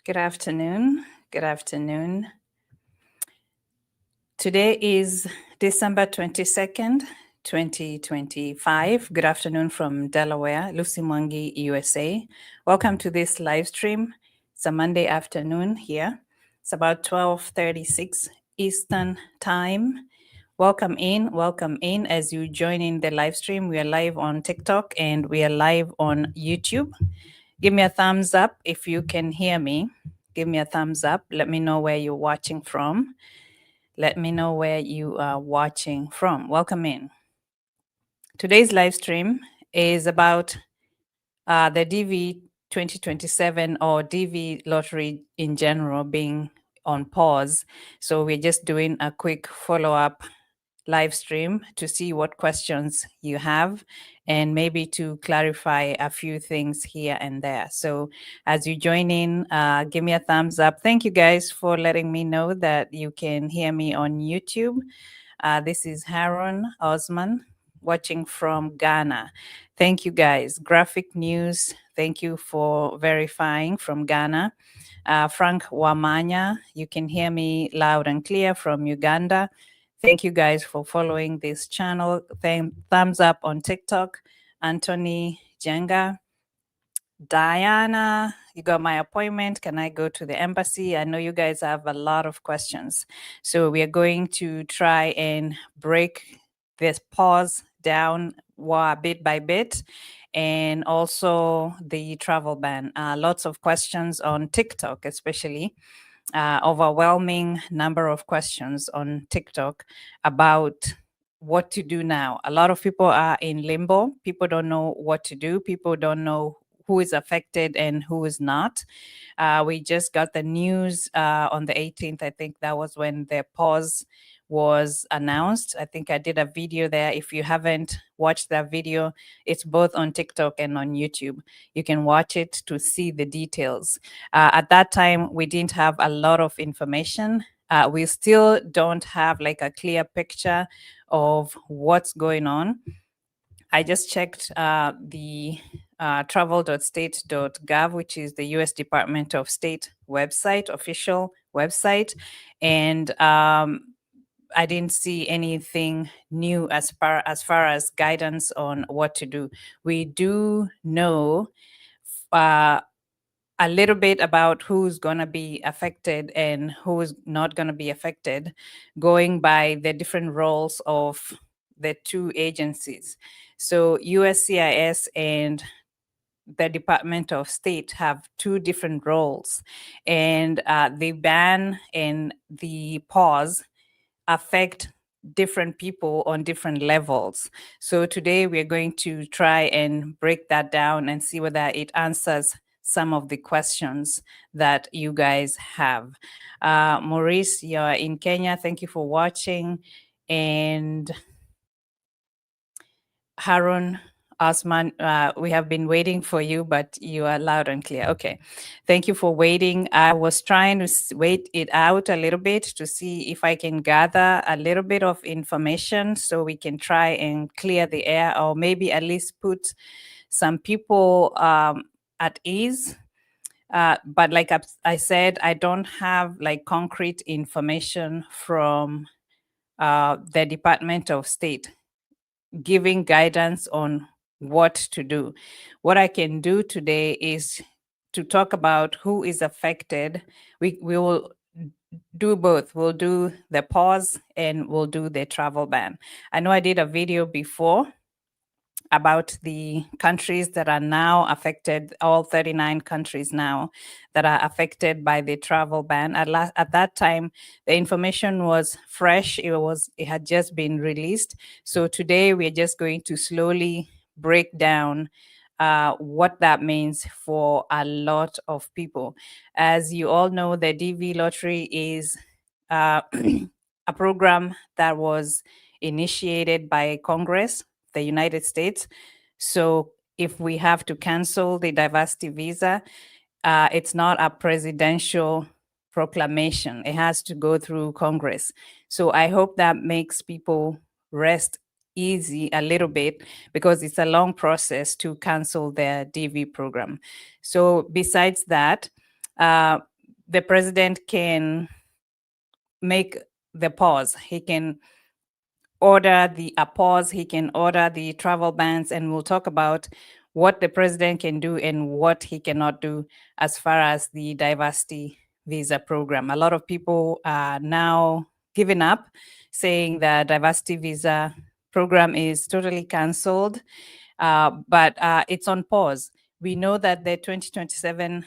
Good afternoon. Good afternoon. Today is December 22nd, 2025. Good afternoon from Delaware, Lucy Mwangi, USA. Welcome to this live stream. It's a Monday afternoon here. It's about 12:36 Eastern Time. Welcome in as you join in the live stream. We are live on TikTok and we are live on YouTube. Give me a thumbs up if you can hear me. Give me a thumbs up. Let me know where you're watching from. Let me know where you are watching from. Welcome in. Today's live stream is about the DV 2027 or DV lottery in general being on pause. So we're just doing a quick follow-up live stream to see what questions you have and maybe to clarify a few things here and there. So as you join in, give me a thumbs up. Thank you guys for letting me know that you can hear me on YouTube. This is Haron Osman watching from Ghana. Thank you guys. Graphic News, thank you for verifying from Ghana. Frank Wamanya, you can hear me loud and clear from Uganda. Thank you guys for following this channel. Thumbs up on TikTok. Anthony Jenga. Diana, you got my appointment. Can I go to the embassy? I know you guys have a lot of questions. So we are going to try and break this pause down bit by bit. And also the travel ban. Lots of questions on TikTok, especially. Overwhelming number of questions on TikTok about what to do now. A lot of people are in limbo. People don't know what to do. People don't know who is affected and who is not. We just got the news on the 18th. I think that was when the pause was announced. I think I did a video there. If you haven't watched that video, it's both on TikTok and on YouTube. You can watch it to see the details. At that time, we didn't have a lot of information. We still don't have like a clear picture of what's going on. I just checked the travel.state.gov, which is the US Department of State website, official website. And I didn't see anything new as far as guidance on what to do. We do know a little bit about who's going to be affected and who's not going to be affected, going by the different roles of the two agencies. So USCIS and the Department of State have two different roles, and the ban and the pause affect different people on different levels. So today we're going to try and break that down and see whether it answers some of the questions that you guys have. Maurice, you're in Kenya. Thank you for watching. And Harun Osman, we have been waiting for you, but you are loud and clear. Okay. Thank you for waiting. I was trying to wait it out a little bit to see if I can gather a little bit of information so we can try and clear the air, or maybe at least put some people at ease. But like I said, I don't have like concrete information from the Department of State giving guidance on what to do. What I can do today is to talk about who is affected. We will do both. We'll do the pause and we'll do the travel ban. I know I did a video before about the countries that are now affected, all 39 countries now that are affected by the travel ban. At that time, the information was fresh. It had just been released. So today we're just going to slowly break down what that means for a lot of people. As you all know, the DV lottery is a program that was initiated by Congress, the United States. So if we have to cancel the diversity visa, it's not a presidential proclamation. It has to go through Congress. So I hope that makes people rest easy a little bit, because it's a long process to cancel their DV program. So besides that, the president can make the pause. He can order a pause, he can order the travel bans, and we'll talk about what the president can do and what he cannot do as far as the diversity visa program. A lot of people are now giving up, saying the diversity visa program is totally canceled, but it's on pause. We know that the 2027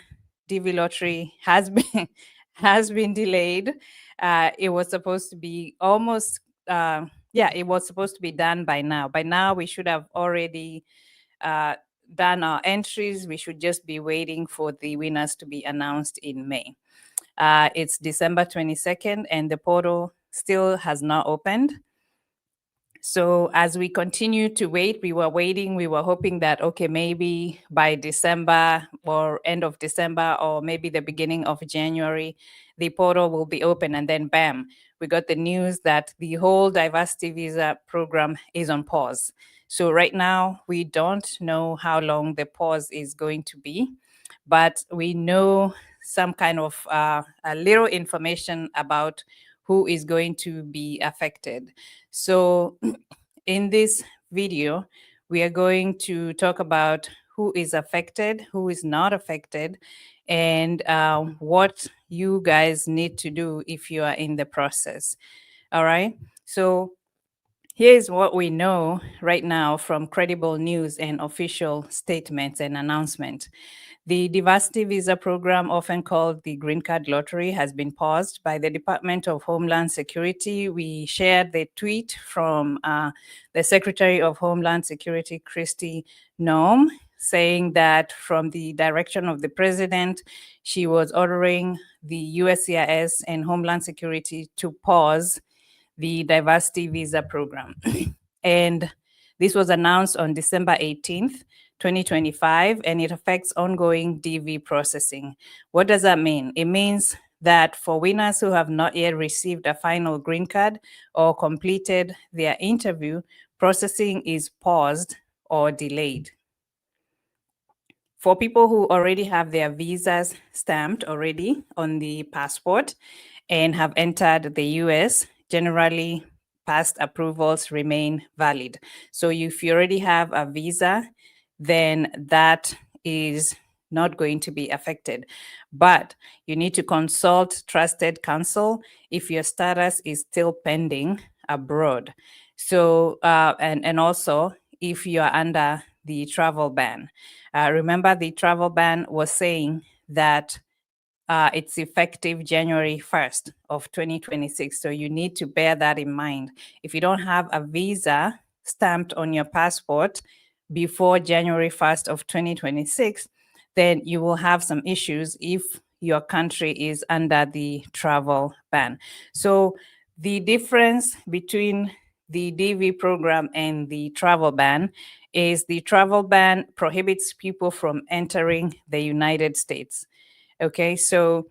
DV lottery has been has been delayed. It was supposed to be almost it was supposed to be done by now. By now, we should have already done our entries. We should just be waiting for the winners to be announced in May. It's December 22nd, and the portal still has not opened. So as we continue to wait, we were waiting, we were hoping that, okay, maybe by December or end of December or maybe the beginning of January, the portal will be open. And then bam, we got the news that the whole diversity visa program is on pause. So right now, we don't know how long the pause is going to be, but we know some kind of a little information about who is going to be affected. So in this video, we are going to talk about who is affected, who is not affected, and what you guys need to do if you are in the process. All right. So here's what we know right now from credible news and official statements and announcements. The diversity visa program, often called the Green Card Lottery, has been paused by the Department of Homeland Security. We shared the tweet from the Secretary of Homeland Security, Kristi Noem, saying that from the direction of the president, she was ordering the USCIS and Homeland Security to pause the diversity visa program. And this was announced on December 18th, 2025, and it affects ongoing DV processing. What does that mean? It means that for winners who have not yet received a final green card or completed their interview, processing is paused or delayed. For people who already have their visas stamped already on the passport and have entered the US, generally past approvals remain valid. So if you already have a visa, then that is not going to be affected. But you need to consult trusted counsel if your status is still pending abroad. So, and also if you are under the travel ban. Remember, the travel ban was saying that it's effective January 1st of 2026. So you need to bear that in mind. If you don't have a visa stamped on your passport before January 1st of 2026, then you will have some issues if your country is under the travel ban. So the difference between the DV program and the travel ban is the travel ban prohibits people from entering the United States. Okay, so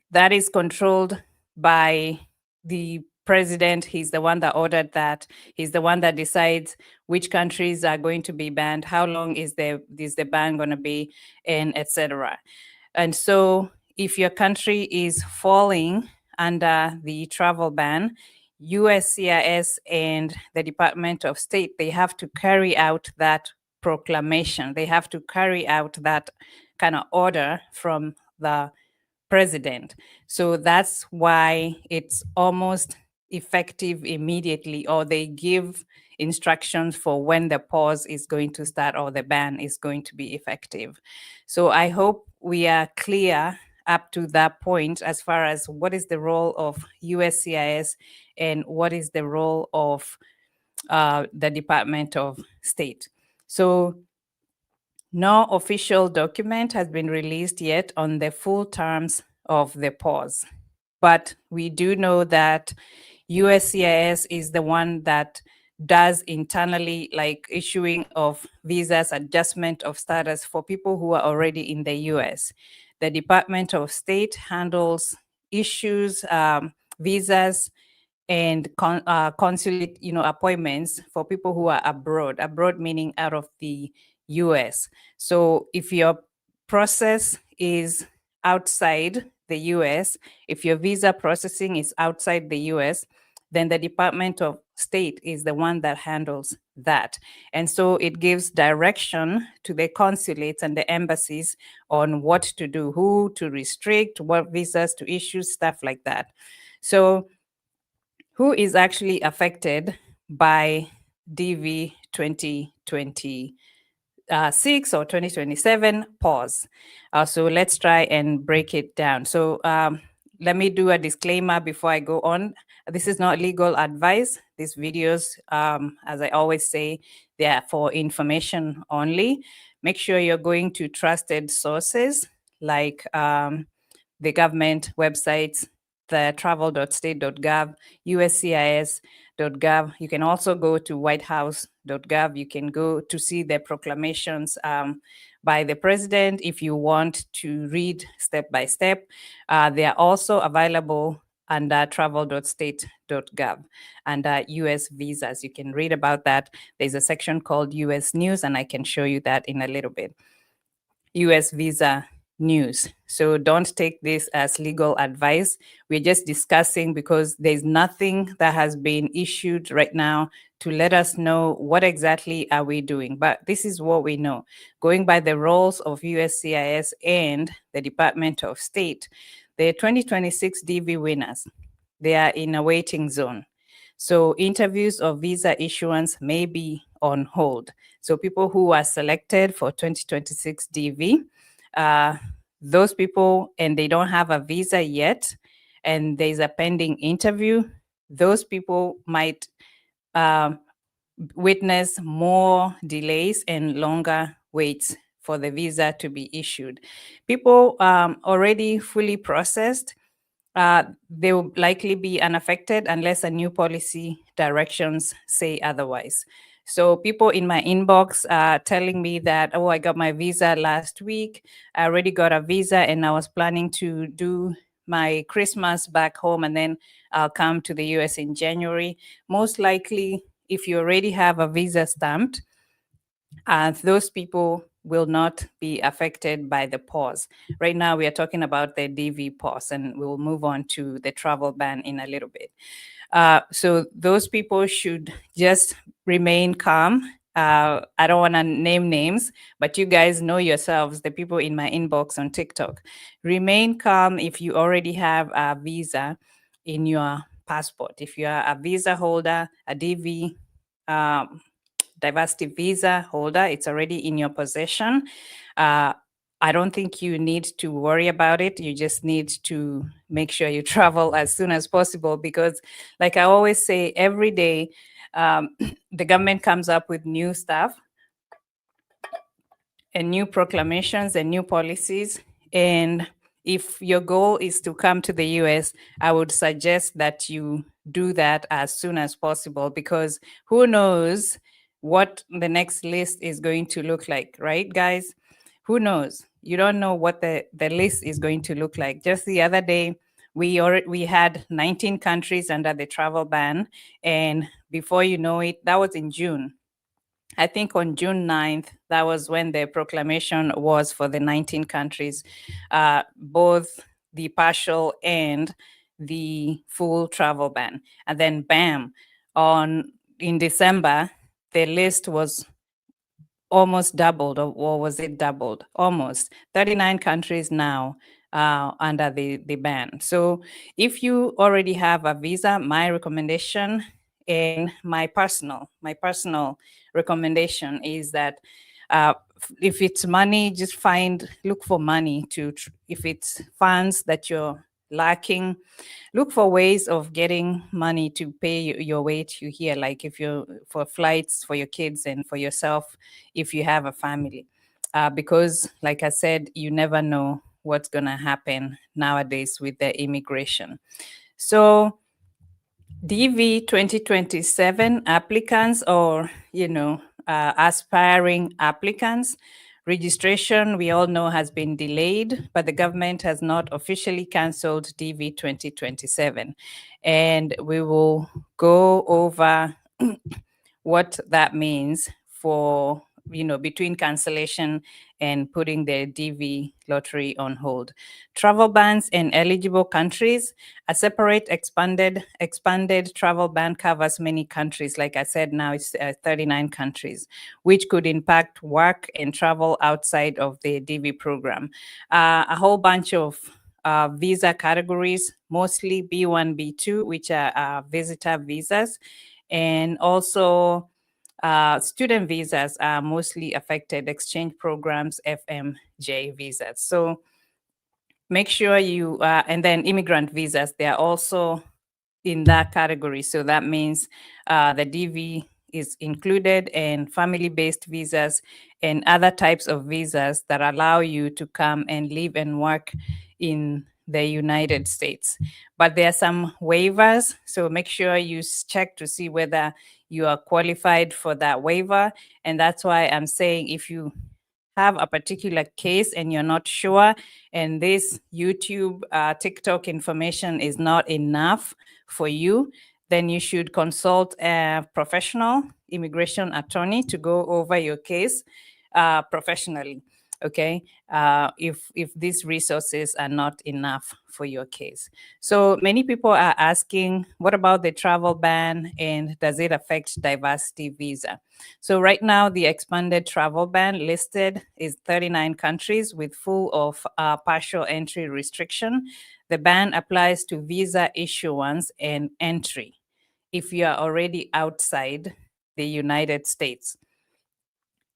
that is controlled by the president. He's the one that ordered that. He's the one that decides which countries are going to be banned, how long is the ban going to be, and etc. And so if your country is falling under the travel ban, USCIS and the Department of State, they have to carry out that proclamation. They have to carry out that kind of order from the president. So that's why it's almost effective immediately, or they give instructions for when the pause is going to start or the ban is going to be effective. So I hope we are clear up to that point as far as what is the role of USCIS and what is the role of the Department of State. So no official document has been released yet on the full terms of the pause, but we do know that USCIS is the one that does internally, like issuing of visas, adjustment of status for people who are already in the US. The Department of State handles issues, visas, and consulate, appointments for people who are abroad meaning out of the US. So if your process is outside the US, if your visa processing is outside the US, then the Department of State is the one that handles that. And so it gives direction to the consulates and the embassies on what to do, who to restrict, what visas to issue, stuff like that. So who is actually affected by DV 2026 or 2027 pause? So let's try and break it down. So let me do a disclaimer before I go on. This is not legal advice. These videos, as I always say, they are for information only. Make sure you're going to trusted sources like the government websites, the travel.state.gov, USCIS.gov. You can also go to whitehouse.gov. You can go to see the proclamations by the president if you want to read step by step. They are also available under travel.state.gov under US visas. You can read about that. There's a section called US News, and I can show you that in a little bit. US visa news. So don't take this as legal advice. We're just discussing because there's nothing that has been issued right now to let us know what exactly are we doing. But this is what we know. Going by the roles of USCIS and the Department of State, the 2026 DV winners, they are in a waiting zone. So interviews of visa issuance may be on hold. So people who are selected for 2026 DV, those people, and they don't have a visa yet, and there's a pending interview, those people might witness more delays and longer waits for the visa to be issued. People already fully processed, they will likely be unaffected unless a new policy directions say otherwise. So people in my inbox are telling me that, oh, I got my visa last week. I already got a visa and I was planning to do my Christmas back home and then I'll come to the US in January. Most likely, if you already have a visa stamped, those people will not be affected by the pause. Right now, we are talking about the DV pause, and we'll move on to the travel ban in a little bit. So those people should just remain calm. I don't want to name names, but you guys know yourselves, the people in my inbox on TikTok. Remain calm if you already have a visa in your passport. If you are a visa holder, a DV, diversity visa holder, it's already in your possession. I don't think you need to worry about it. You just need to make sure you travel as soon as possible because, like I always say, every day the government comes up with new stuff and new proclamations and new policies. And if your goal is to come to the US, I would suggest that you do that as soon as possible because who knows what the next list is going to look like, right, guys? Who knows? You don't know what the list is going to look like. Just the other day, we had 19 countries under the travel ban. And before you know it, that was in June. I think on June 9th, that was when the proclamation was for the 19 countries, both the partial and the full travel ban. And then bam, in December, the list was almost doubled, or was it doubled? Almost 39 countries now under the ban. So if you already have a visa, my recommendation and my personal recommendation is that if it's money, just look for money if it's funds that you're lacking, look for ways of getting money to pay your way to here, like if you're for flights for your kids and for yourself if you have a family. Because like I said, you never know what's going to happen nowadays with the immigration. So DV 2027 applicants or, aspiring applicants, registration, we all know, has been delayed, but the government has not officially canceled DV 2027. And we will go over what that means for between cancellation and putting the DV lottery on hold. Travel bans in eligible countries. A separate expanded travel ban covers many countries. Like I said, now it's 39 countries, which could impact work and travel outside of the DV program. A whole bunch of visa categories, mostly B1, B2, which are visitor visas, and also student visas are mostly affected, exchange programs, FMJ visas. So make sure you, and then immigrant visas, they are also in that category. So that means the DV is included, and family-based visas and other types of visas that allow you to come and live and work in the United States. But there are some waivers, so make sure you check to see whether you are qualified for that waiver. And that's why I'm saying, if you have a particular case and you're not sure, and this YouTube, TikTok information is not enough for you, then you should consult a professional immigration attorney to go over your case professionally. Okay, if these resources are not enough for your case. So many people are asking, what about the travel ban, and does it affect diversity visa? So right now, the expanded travel ban listed is 39 countries with full of partial entry restriction. The ban applies to visa issuance and entry if you are already outside the United States,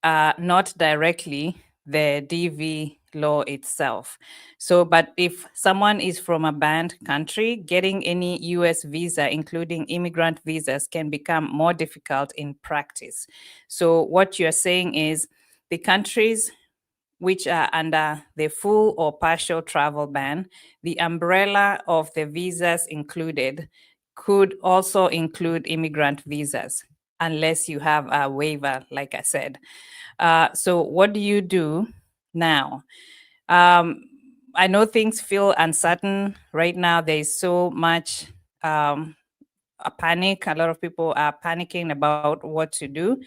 not directly the DV law itself. So, but if someone is from a banned country, getting any US visa, including immigrant visas, can become more difficult in practice. So what you're saying is the countries which are under the full or partial travel ban, the umbrella of the visas included could also include immigrant visas, unless you have a waiver, like I said. So what do you do now? I know things feel uncertain right now. There is so much a panic. A lot of people are panicking about what to do,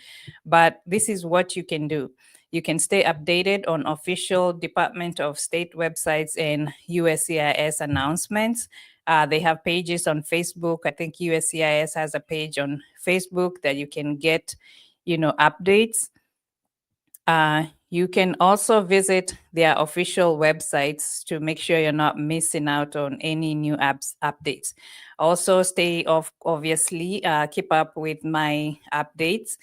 but this is what you can do. You can stay updated on official Department of State websites and USCIS announcements. They have pages on Facebook. I think USCIS has a page on Facebook that you can get, updates. You can also visit their official websites to make sure you're not missing out on any new apps updates. Also, obviously, keep up with my updates.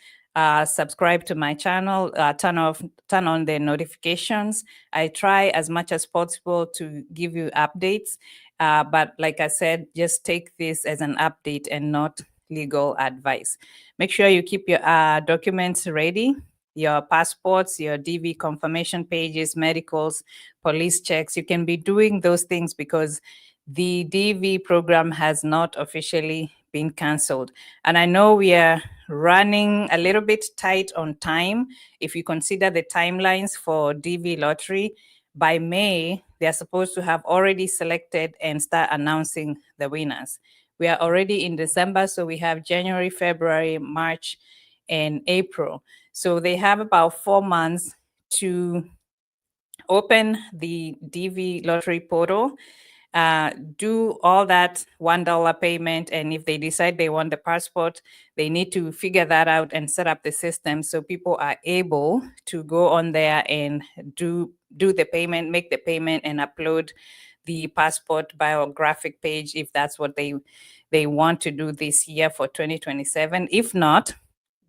Subscribe to my channel, turn on the notifications. I try as much as possible to give you updates. But like I said, just take this as an update and not legal advice. Make sure you keep your documents ready, your passports, your DV confirmation pages, medicals, police checks. You can be doing those things because the DV program has not officially been canceled. And I know we are running a little bit tight on time. If you consider the timelines for DV lottery, by May, they're supposed to have already selected and start announcing the winners. We are already in December, so we have January, February, March, and April. So they have about 4 months to open the DV lottery portal, do all that $1 payment. And if they decide they want the passport, they need to figure that out and set up the system so people are able to go on there and do the payment, make the payment, and upload the passport biographic page if that's what they want to do this year for 2027. If not,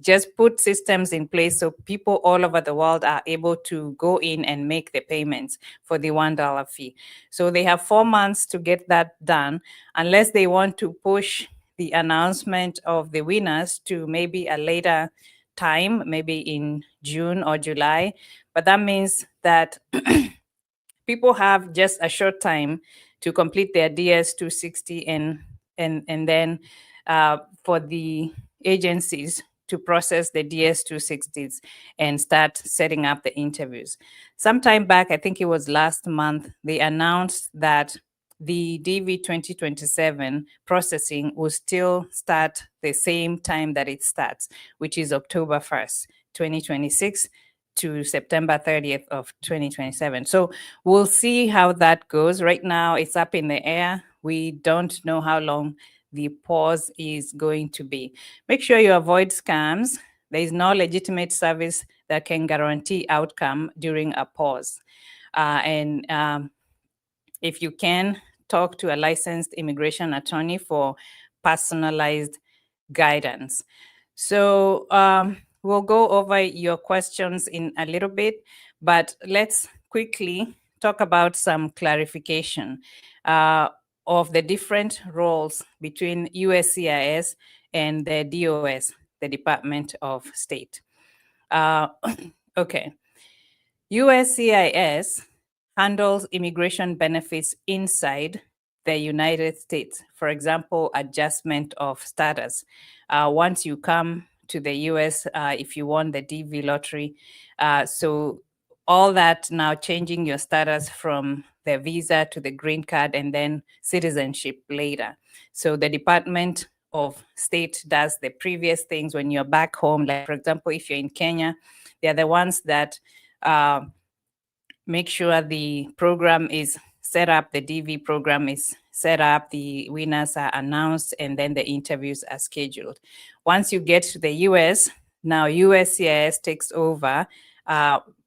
just put systems in place so people all over the world are able to go in and make the payments for the $1 fee. So they have 4 months to get that done, unless they want to push the announcement of the winners to maybe a later time, maybe in June or July. But that means that people have just a short time to complete their DS-260 and then for the agencies to process the DS-260s and start setting up the interviews. Sometime back, I think it was last month, they announced that the DV-2027 processing will still start the same time that it starts, which is October 1st, 2026 to September 30th of 2027. So we'll see how that goes. Right now, it's up in the air. We don't know how long the pause is going to be. Make sure you avoid scams. There is no legitimate service that can guarantee outcome during a pause. If you can, talk to a licensed immigration attorney for personalized guidance. So we'll go over your questions in a little bit, but let's quickly talk about some clarification of the different roles between USCIS and the DOS, the Department of State. Okay. USCIS handles immigration benefits inside the United States. For example, adjustment of status. Once you come to the US, if you won the DV lottery, so all that now changing your status from the visa to the green card and then citizenship later. So the Department of State does the previous things when you're back home. Like, for example, if you're in Kenya, they're the ones that make sure the program is set up, the DV program is set up, the winners are announced, and then the interviews are scheduled. Once you get to the US, now USCIS takes over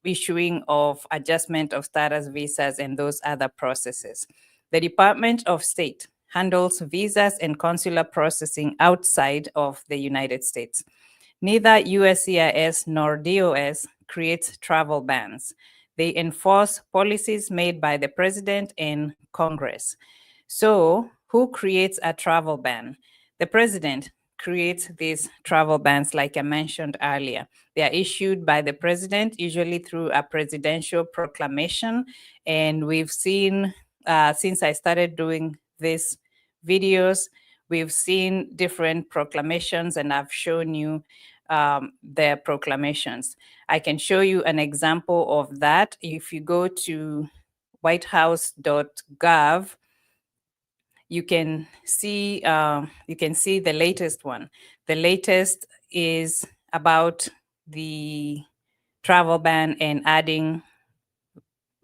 issuing of adjustment of status visas and those other processes. The Department of State handles visas and consular processing outside of the United States. Neither USCIS nor DOS creates travel bans. They enforce policies made by the president and Congress. So, who creates a travel ban? The president creates these travel bans, like I mentioned earlier. They are issued by the president, usually through a presidential proclamation. And we've seen, since I started doing these videos, we've seen different proclamations, and I've shown you their proclamations. I can show you an example of that. If you go to whitehouse.gov, you can see the latest one. The latest is about the travel ban and adding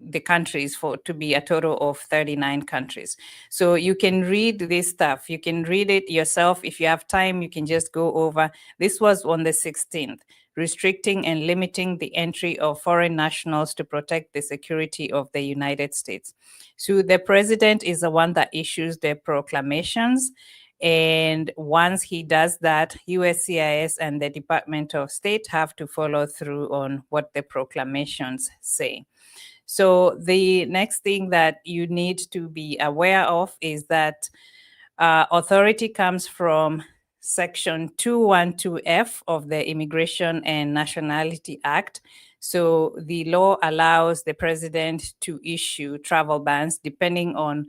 the countries to be a total of 39 countries. So you can read this stuff. You can read it yourself. If you have time, you can just go over. This was on the 16th, restricting and limiting the entry of foreign nationals to protect the security of the United States. So the president is the one that issues the proclamations. And once he does that, USCIS and the Department of State have to follow through on what the proclamations say. So the next thing that you need to be aware of is that authority comes from Section 212F of the Immigration and Nationality Act. So the law allows the president to issue travel bans depending on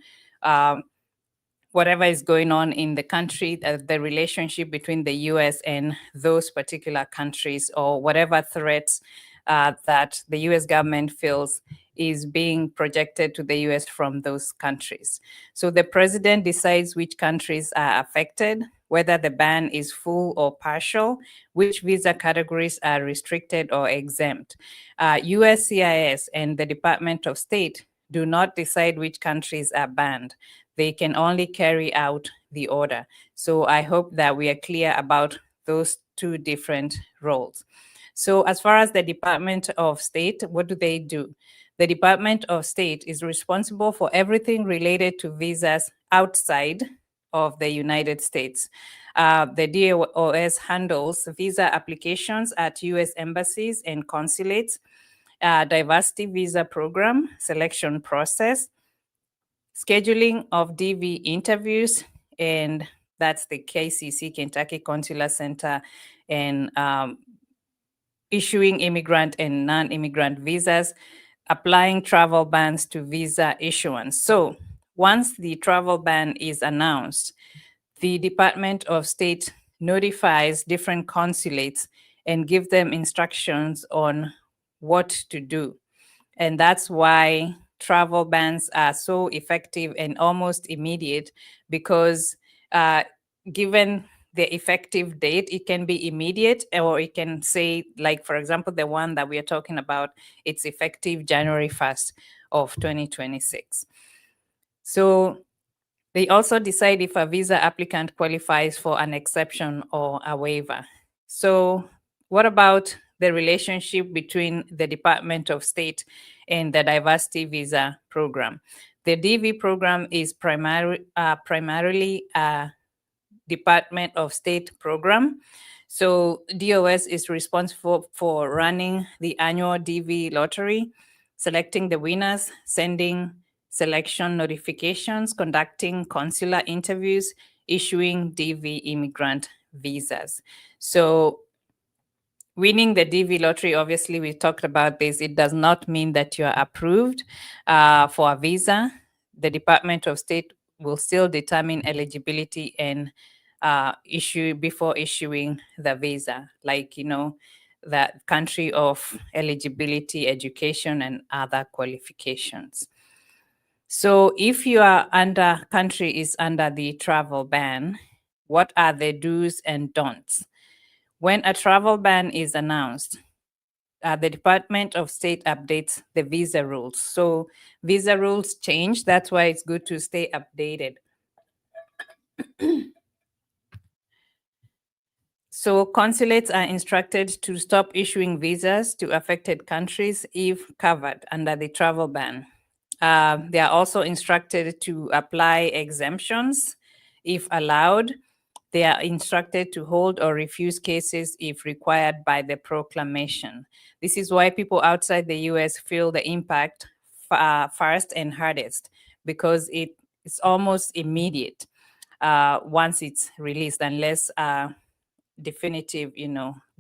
whatever is going on in the country, the relationship between the US and those particular countries, or whatever threats that the US government feels is being projected to the US from those countries. So the president decides which countries are affected, whether the ban is full or partial, which visa categories are restricted or exempt. USCIS and the Department of State do not decide which countries are banned. They can only carry out the order. So I hope that we are clear about those two different roles. So as far as the Department of State, what do they do? The Department of State is responsible for everything related to visas outside of the United States. The DOS handles visa applications at US embassies and consulates, diversity visa program, selection process, scheduling of DV interviews, and that's the KCC, Kentucky Consular Center, and issuing immigrant and non-immigrant visas, applying travel bans to visa issuance. So once the travel ban is announced, the Department of State notifies different consulates and give them instructions on what to do. And that's why travel bans are so effective and almost immediate, because given the effective date. It can be immediate, or it can say, like, for example, the one that we are talking about, it's effective January 1st of 2026. So they also decide if a visa applicant qualifies for an exception or a waiver. So what about the relationship between the Department of State and the Diversity Visa Program? The DV program is primarily a Department of State program. So DOS is responsible for running the annual DV lottery, selecting the winners, sending selection notifications, conducting consular interviews, issuing DV immigrant visas. So winning the DV lottery, obviously, we talked about this. It does not mean that you are approved for a visa. The Department of State will still determine eligibility and issue before issuing the visa, like, the country of eligibility, education, and other qualifications. So if your country is under the travel ban, what are the do's and don'ts? When a travel ban is announced, the Department of State updates the visa rules. So visa rules change. That's why it's good to stay updated. So consulates are instructed to stop issuing visas to affected countries if covered under the travel ban. They are also instructed to apply exemptions if allowed. They are instructed to hold or refuse cases if required by the proclamation. This is why people outside the US feel the impact first and hardest, because it's almost immediate once it's released, unless a definitive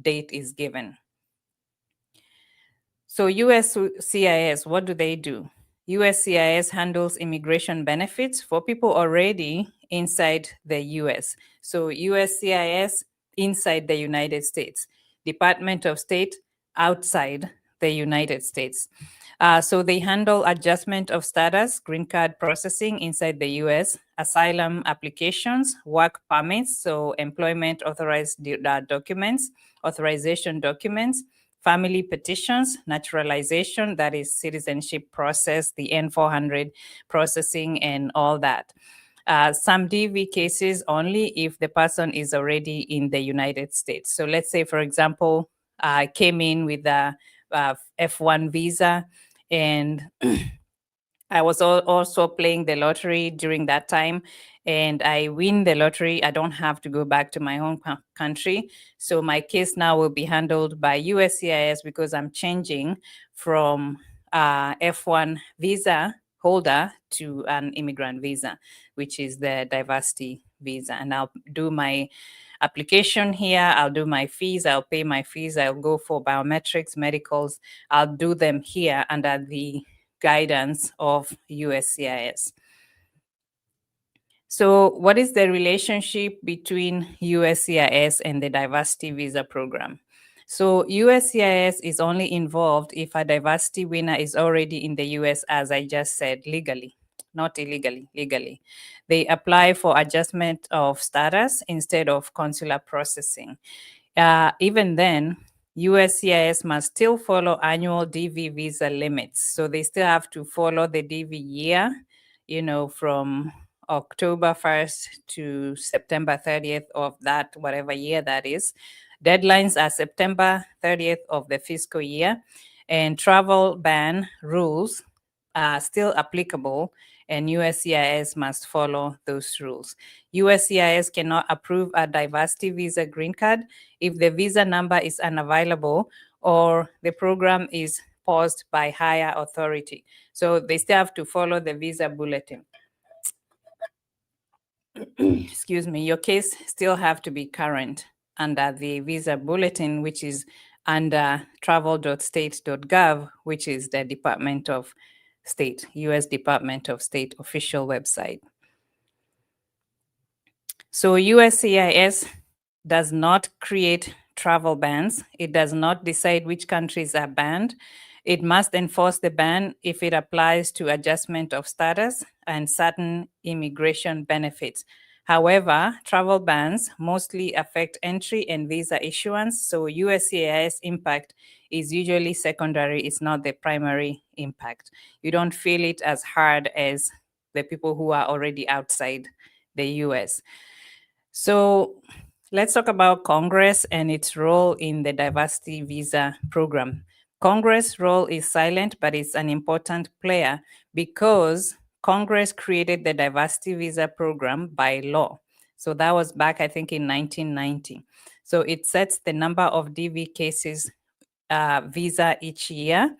date is given. So USCIS, what do they do? USCIS handles immigration benefits for people already inside the US. So USCIS inside the United States, Department of State outside the United States. So they handle adjustment of status, green card processing inside the US, asylum applications, work permits, so employment authorized documents, authorization documents, family petitions, naturalization, that is citizenship process, the N400 processing, and all that. Some DV cases only if the person is already in the United States. So let's say, for example, I came in with a F1 visa, and I was also playing the lottery during that time, and I win the lottery. I don't have to go back to my home country. So my case now will be handled by USCIS, because I'm changing from F1 visa holder to an immigrant visa, which is the diversity visa. And I'll do my application here. I'll do my fees. I'll pay my fees. I'll go for biometrics, medicals. I'll do them here under the guidance of USCIS. So what is the relationship between USCIS and the diversity visa program? So USCIS is only involved if a diversity winner is already in the US, as I just said, legally, not illegally, legally. They apply for adjustment of status instead of consular processing. Even then, USCIS must still follow annual DV visa limits. So they still have to follow the DV year, from October 1st to September 30th of that, whatever year that is. Deadlines are September 30th of the fiscal year, and travel ban rules are still applicable, and USCIS must follow those rules. USCIS cannot approve a diversity visa green card if the visa number is unavailable or the program is paused by higher authority. So they still have to follow the visa bulletin. Excuse me, your case still have to be current under the visa bulletin, which is under travel.state.gov, which is the Department of State, US Department of State official website. So USCIS does not create travel bans. It does not decide which countries are banned. It must enforce the ban if it applies to adjustment of status and certain immigration benefits. However, travel bans mostly affect entry and visa issuance, so USCIS impact is usually secondary, it's not the primary impact. You don't feel it as hard as the people who are already outside the US. So let's talk about Congress and its role in the diversity visa program. Congress' role is silent, but it's an important player because Congress created the diversity visa program by law. So that was back, I think, in 1990. So it sets the number of DV cases visa each year.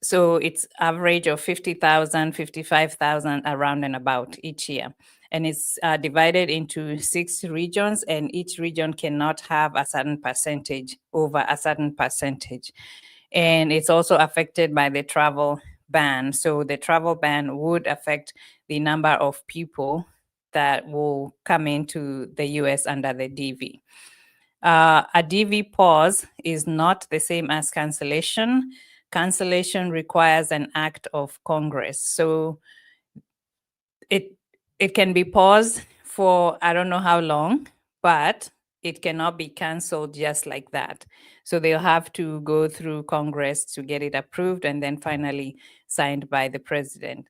So it's average of 50,000, 55,000 around and about each year. And it's divided into 6 regions, and each region cannot have a certain percentage over a certain percentage. And it's also affected by the travel ban. So the travel ban would affect the number of people that will come into the US under the DV. A DV pause is not the same as cancellation. Cancellation requires an act of Congress. So it can be paused for I don't know how long, but it cannot be canceled just like that. So they'll have to go through Congress to get it approved and then finally signed by the president.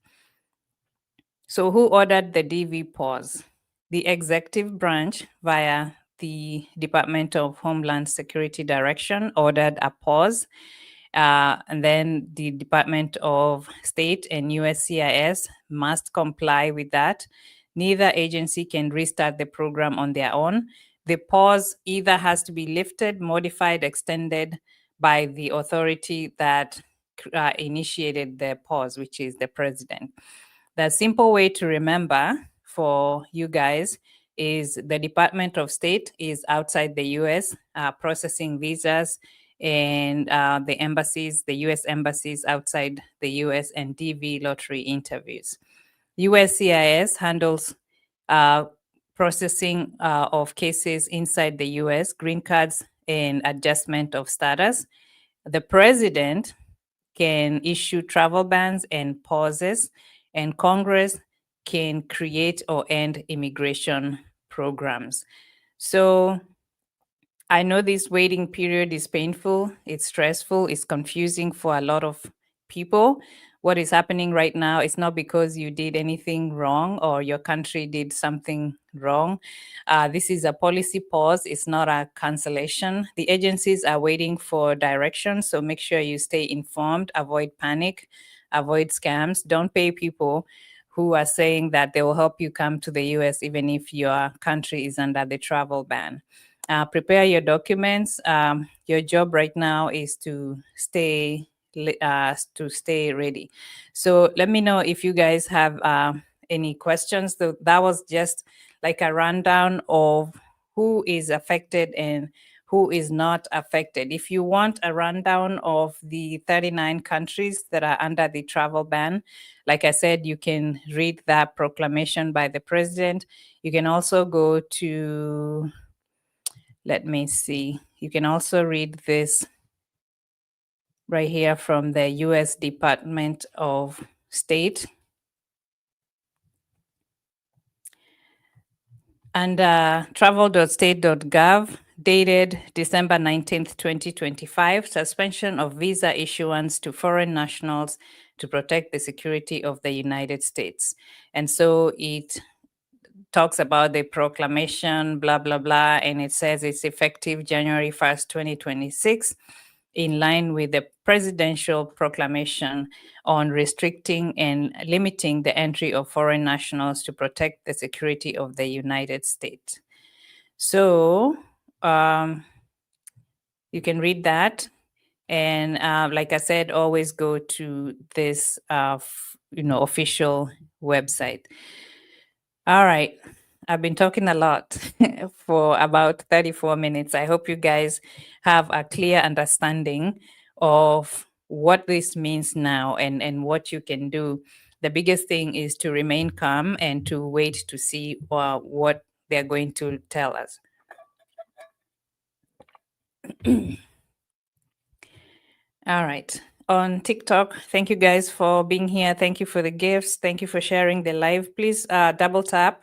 So who ordered the DV pause? The executive branch via the Department of Homeland Security direction ordered a pause. And then the Department of State and USCIS must comply with that. Neither agency can restart the program on their own. The pause either has to be lifted, modified, extended by the authority that initiated the pause, which is the president. The simple way to remember for you guys is the Department of State is outside the US processing visas, and the embassies, the US embassies outside the US, and DV lottery interviews. USCIS handles processing of cases inside the US, green cards, and adjustment of status. The president can issue travel bans and pauses, and Congress can create or end immigration programs. So I know this waiting period is painful, it's stressful, it's confusing for a lot of people. What is happening right now is not because you did anything wrong or your country did something wrong. This is a policy pause, it's not a cancellation. The agencies are waiting for direction, so make sure you stay informed, avoid panic, avoid scams. Don't pay people who are saying that they will help you come to the US even if your country is under the travel ban. Prepare your documents. Your job right now is to stay ready. So let me know if you guys have any questions. So that was just like a rundown of who is affected and who is not affected. If you want a rundown of the 39 countries that are under the travel ban, like I said, you can read that proclamation by the president. You can also go to, let me see, you can also read this right here from the US Department of State. And travel.state.gov, dated December 19th, 2025, suspension of visa issuance to foreign nationals to protect the security of the United States. And so it talks about the proclamation, blah, blah, blah, and it says it's effective January 1st, 2026, in line with the presidential proclamation on restricting and limiting the entry of foreign nationals to protect the security of the United States. So you can read that. And like I said, always go to this official website. All right. I've been talking a lot for about 34 minutes. I hope you guys have a clear understanding of what this means now and what you can do. The biggest thing is to remain calm and to wait to see what they're going to tell us. All right. On TikTok, thank you guys for being here. Thank you for the gifts. Thank you for sharing the live. Please double tap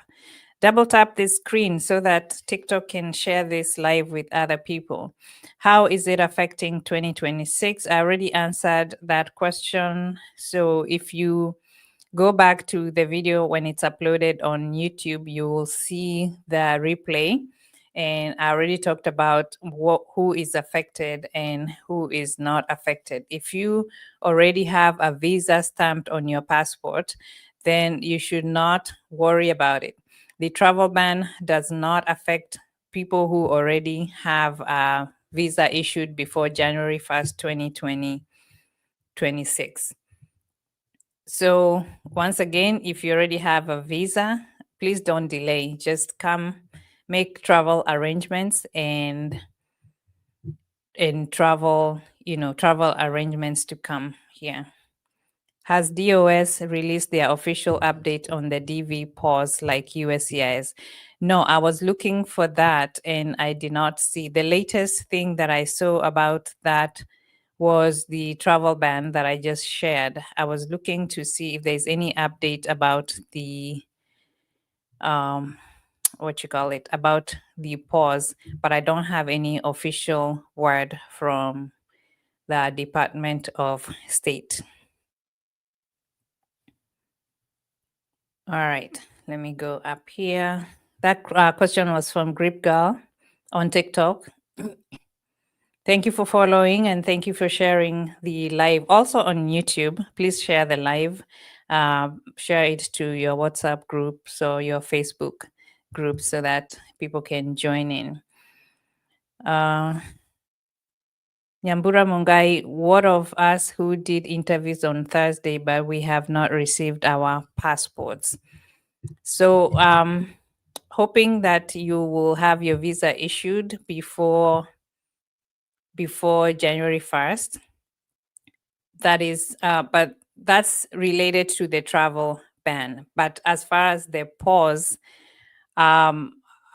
Double tap this screen so that TikTok can share this live with other people. How is it affecting 2026? I already answered that question. So if you go back to the video when it's uploaded on YouTube, you will see the replay. And I already talked about who is affected and who is not affected. If you already have a visa stamped on your passport, then you should not worry about it. The travel ban does not affect people who already have a visa issued before January 1st, 2026. So once again, if you already have a visa, please don't delay. Just come, make travel arrangements and travel, travel arrangements to come here. Has DOS released their official update on the DV pause like USCIS? No, I was looking for that and I did not see. The latest thing that I saw about that was the travel ban that I just shared. I was looking to see if there's any update about the about the pause, but I don't have any official word from the Department of State. All right, let me go up here. That question was from Grip Girl on TikTok. Thank you for following and thank you for sharing the live. Also on YouTube, please share the live. Share it to your WhatsApp groups or your Facebook group so that people can join in. Nyambura Mungai, what of us who did interviews on Thursday, but we have not received our passports? So hoping that you will have your visa issued before January 1st. That is, but that's related to the travel ban. But as far as the pause,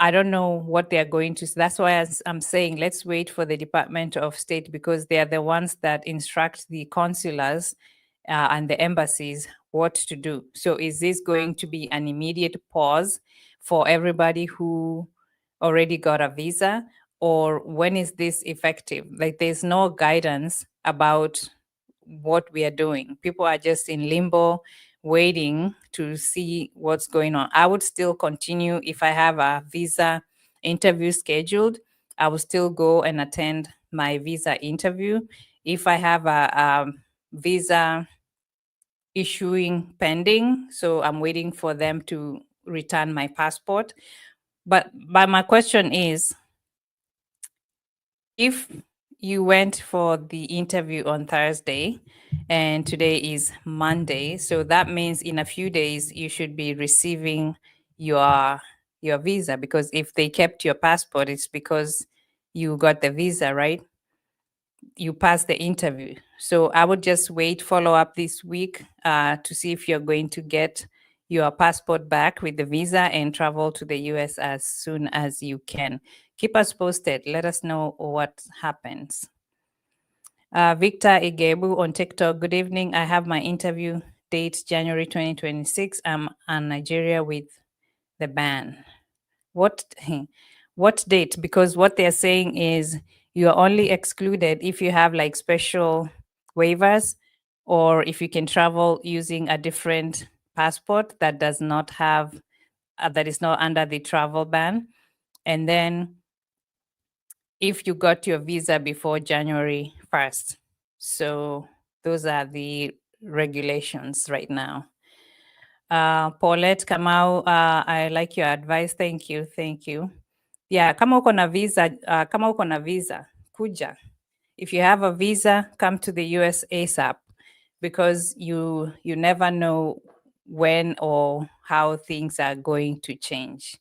I don't know what they are going to. That's why I'm saying let's wait for the Department of State because they are the ones that instruct the consulars and the embassies what to do. So is this going to be an immediate pause for everybody who already got a visa? Or when is this effective? Like there's no guidance about what we are doing. People are just in limbo, waiting to see what's going on. I would still continue if I have a visa interview scheduled. I will still go and attend my visa interview. If I have a visa issuing pending, so I'm waiting for them to return my passport. But my question is, if you went for the interview on Thursday and today is Monday, so that means in a few days you should be receiving your visa, because if they kept your passport, it's because you got the visa, right? You passed the interview. So I would just wait, follow up this week to see if you're going to get your passport back with the visa and travel to the US as soon as you can. Keep us posted. Let us know what happens. Victor Igebu on TikTok. Good evening. I have my interview date January 2026. I'm in Nigeria with the ban. What date? Because what they're saying is you are only excluded if you have like special waivers or if you can travel using a different passport that does not have that is not under the travel ban. And then if you got your visa before January 1st. So those are the regulations right now. Paulette Kamau, I like your advice. Thank you. Thank you. Yeah, kama uko na visa, kuja. If you have a visa, come to the US ASAP, because you never know when or how things are going to change.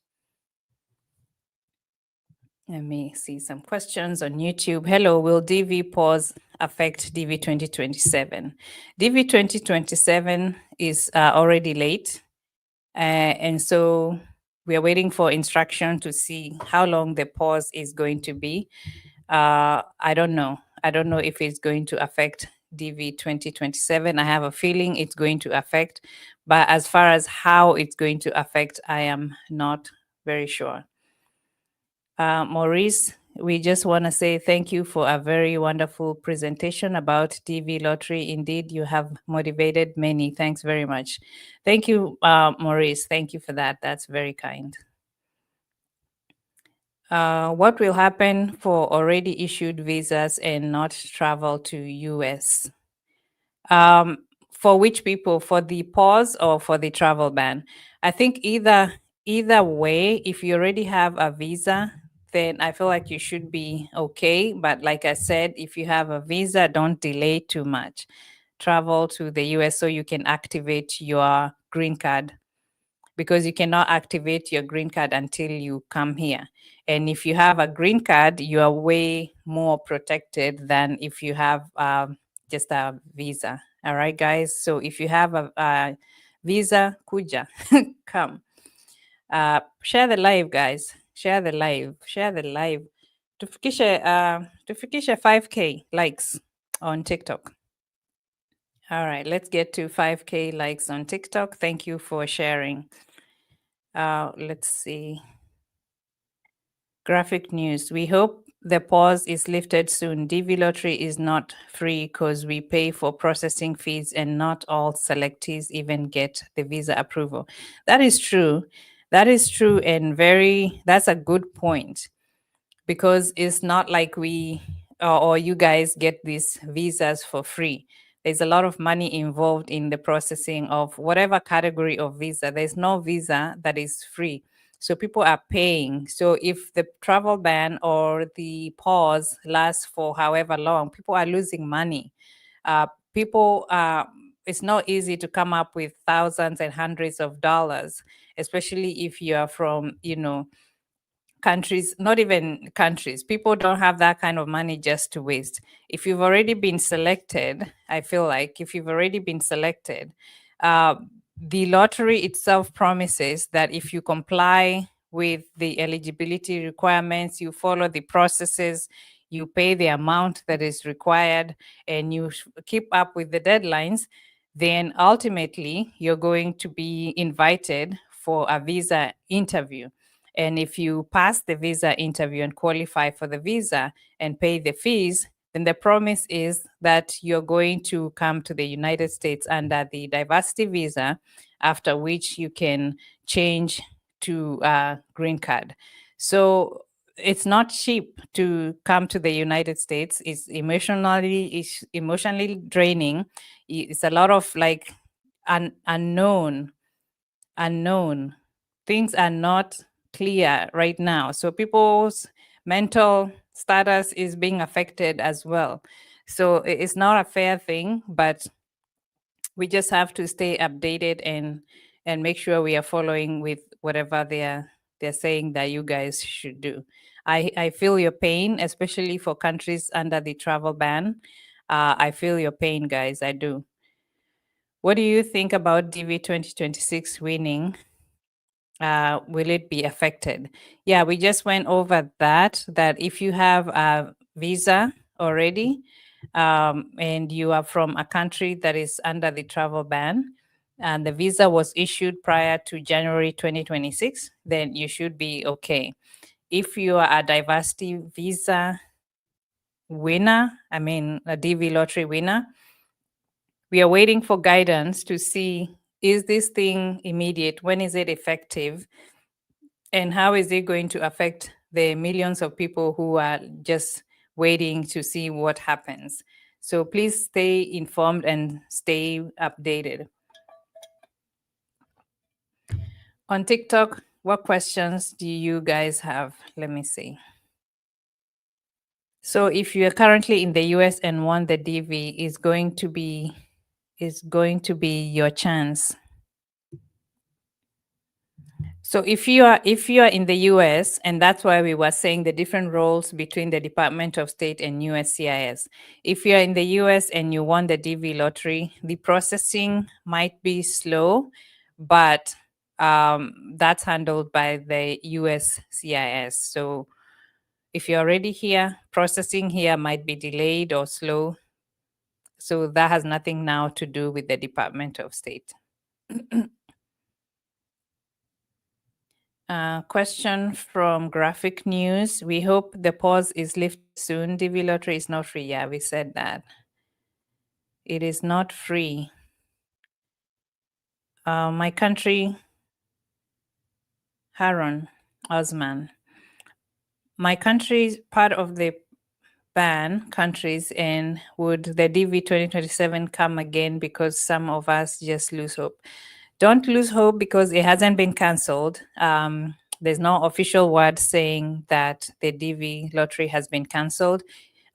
Let me see some questions on YouTube. Hello, will DV pause affect DV 2027? DV 2027 is already late. And so we are waiting for instruction to see how long the pause is going to be. I don't know. I don't know if it's going to affect DV 2027. I have a feeling it's going to affect, but as far as how it's going to affect, I am not very sure. Maurice, we just want to say thank you for a very wonderful presentation about DV lottery. Indeed, you have motivated many. Thanks very much. Thank you, Maurice. Thank you for that. That's very kind. What will happen for already issued visas and not travel to US? For which people? For the pause or for the travel ban? I think either way, if you already have a visa, then I feel like you should be okay. But like I said, if you have a visa, don't delay too much. Travel to the US so you can activate your green card, because you cannot activate your green card until you come here. And if you have a green card, you are way more protected than if you have just a visa. All right, guys. So if you have a visa, kuja, come. Share the live, guys. Share the live. Share the live. Tufikishe 5K likes on TikTok. All right, let's get to 5K likes on TikTok. Thank you for sharing. Let's see. Graphic news. We hope the pause is lifted soon. DV lottery is not free because we pay for processing fees and not all selectees even get the visa approval. That is true. That is true, and that's a good point, because it's not like we or you guys get these visas for free. There's a lot of money involved in the processing of whatever category of visa. There's no visa that is free. So people are paying. So if the travel ban or the pause lasts for however long, people are losing money. People, it's not easy to come up with thousands and hundreds of dollars, especially if you are from, countries, not even countries. People don't have that kind of money just to waste. If you've already been selected, I feel like if you've already been selected, uh, the lottery itself promises that if you comply with the eligibility requirements, you follow the processes, you pay the amount that is required, and you keep up with the deadlines, then ultimately you're going to be invited for a visa interview. And if you pass the visa interview and qualify for the visa and pay the fees, then the promise is that you're going to come to the United States under the diversity visa, after which you can change to a green card. So it's not cheap to come to the United States. It's emotionally draining. It's a lot of like unknown. Things are not clear right now. So people's mental status is being affected as well. So it's not a fair thing, but we just have to stay updated and make sure we are following with whatever they're saying that you guys should do. I feel your pain, especially for countries under the travel ban. I feel your pain, guys. I do. What do you think about DV 2026 winning? Will it be affected? Yeah, we just went over that if you have a visa already, and you are from a country that is under the travel ban, and the visa was issued prior to January 2026, then you should be okay. If you are a diversity visa winner, I mean a DV lottery winner, we are waiting for guidance to see, is this thing immediate? When is it effective? And how is it going to affect the millions of people who are just waiting to see what happens? So please stay informed and stay updated. On TikTok, what questions do you guys have? Let me see. So if you are currently in the US and want the DV, is going to be your chance. So if you are in the US, and that's why we were saying the different roles between the Department of State and USCIS. If you are in the US and you won the DV lottery, the processing might be slow, but that's handled by the USCIS. So if you're already here, processing here might be delayed or slow. So that has nothing now to do with the Department of State. Question from Graphic News. We hope the pause is lifted soon. DV lottery is not free. Yeah, we said that. It is not free. My country, Harun Osman. My country, part of the ban countries, and would the DV 2027 come again because some of us just lose hope? Don't lose hope because it hasn't been cancelled. There's no official word saying that the DV lottery has been cancelled.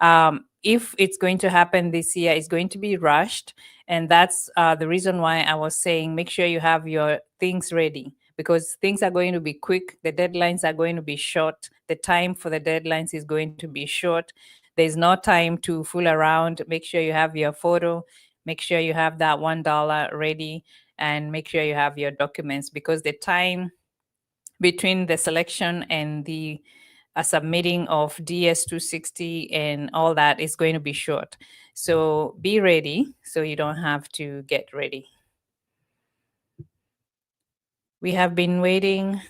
If it's going to happen this year, it's going to be rushed. And that's the reason why I was saying make sure you have your things ready because things are going to be quick. The deadlines are going to be short. The time for the deadlines is going to be short. There's no time to fool around. Make sure you have your photo. Make sure you have that $1 ready and make sure you have your documents because the time between the selection and the submitting of DS-260 and all that is going to be short. So be ready so you don't have to get ready. We have been waiting.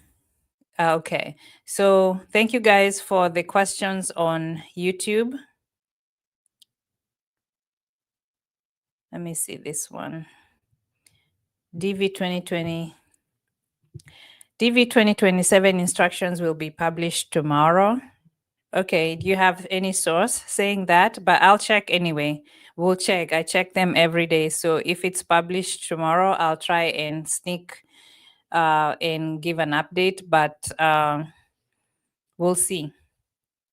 Okay, so thank you guys for the questions on YouTube. Let me see this one. DV 2027 instructions will be published tomorrow. Okay, do you have any source saying that? But I'll check anyway. We'll check. I check them every day. So if it's published tomorrow, I'll try and sneak and give an update, but we'll see.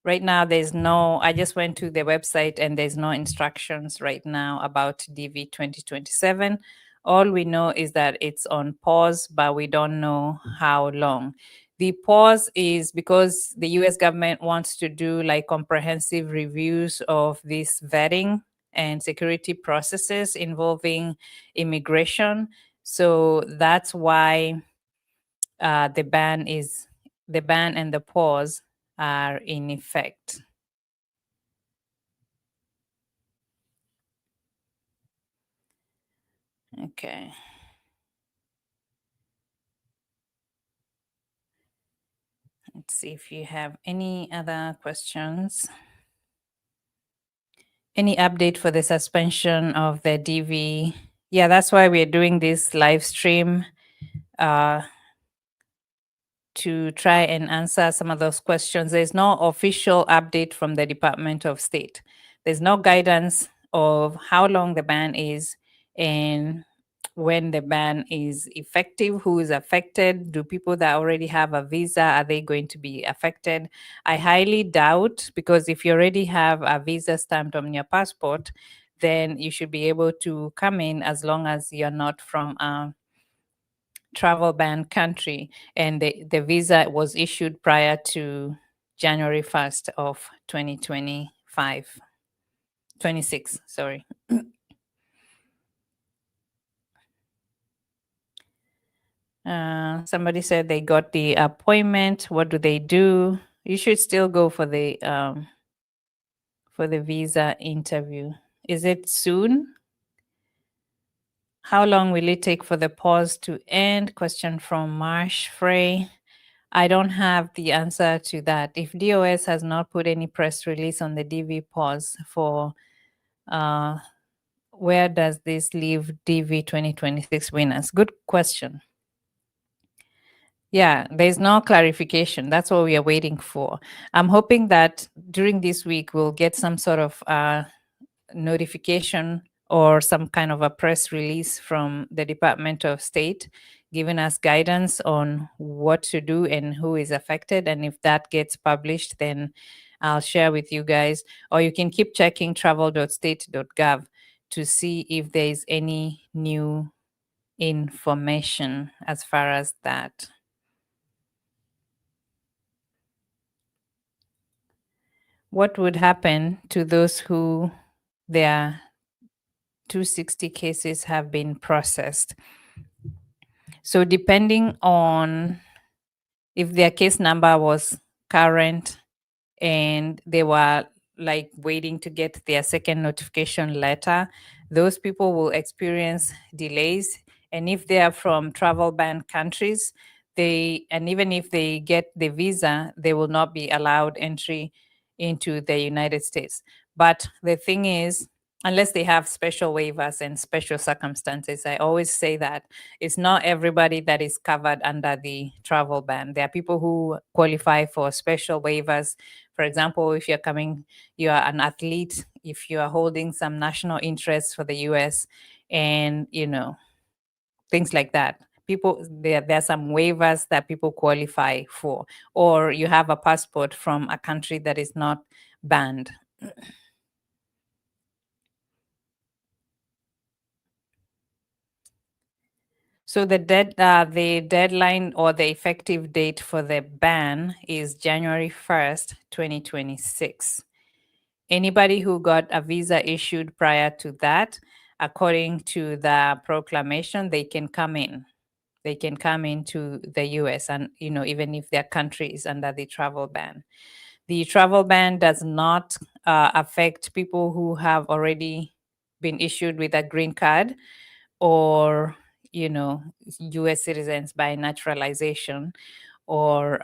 Right now, there's no, I just went to the website and there's no instructions right now about DV 2027. All we know is that it's on pause, but we don't know how long. The pause is because the US government wants to do like comprehensive reviews of this vetting and security processes involving immigration. So that's why the ban and the pause are in effect. Okay. Let's see if you have any other questions. Any update for the suspension of the DV? Yeah, that's why we're doing this live stream to try and answer some of those questions. There's no official update from the Department of State. There's no guidance of how long the ban is and when the ban is effective, who is affected, do people that already have a visa, are they going to be affected? I highly doubt, because if you already have a visa stamped on your passport, then you should be able to come in as long as you're not from a travel ban country and the visa was issued prior to January 1st of 2025. 26, sorry. Somebody said they got the appointment. What do they do? You should still go for the visa interview. Is it soon? How long will it take for the pause to end? Question from Marsh Frey. I don't have the answer to that. If DOS has not put any press release on the DV pause for where does this leave DV 2026 winners? Good question. Yeah, there's no clarification. That's what we are waiting for. I'm hoping that during this week we'll get some sort of notification or some kind of a press release from the Department of State giving us guidance on what to do and who is affected. And if that gets published, then I'll share with you guys. Or you can keep checking travel.state.gov to see if there's any new information as far as that. What would happen to those who their 260 cases have been processed? So depending on if their case number was current and they were like waiting to get their second notification letter, those people will experience delays. And if they are from travel ban countries, and even if they get the visa, they will not be allowed entry into the United States. But the thing is, unless they have special waivers and special circumstances, I always say that it's not everybody that is covered under the travel ban. There are people who qualify for special waivers. For example, if you are an athlete, if you are holding some national interest for the US, and things like that. There are some waivers that people qualify for, or you have a passport from a country that is not banned. So the deadline or the effective date for the ban is January 1st, 2026. Anybody who got a visa issued prior to that, according to the proclamation, they can come in. They can come into the US, and even if their country is under the travel ban. The travel ban does not affect people who have already been issued with a green card, or US citizens by naturalization, or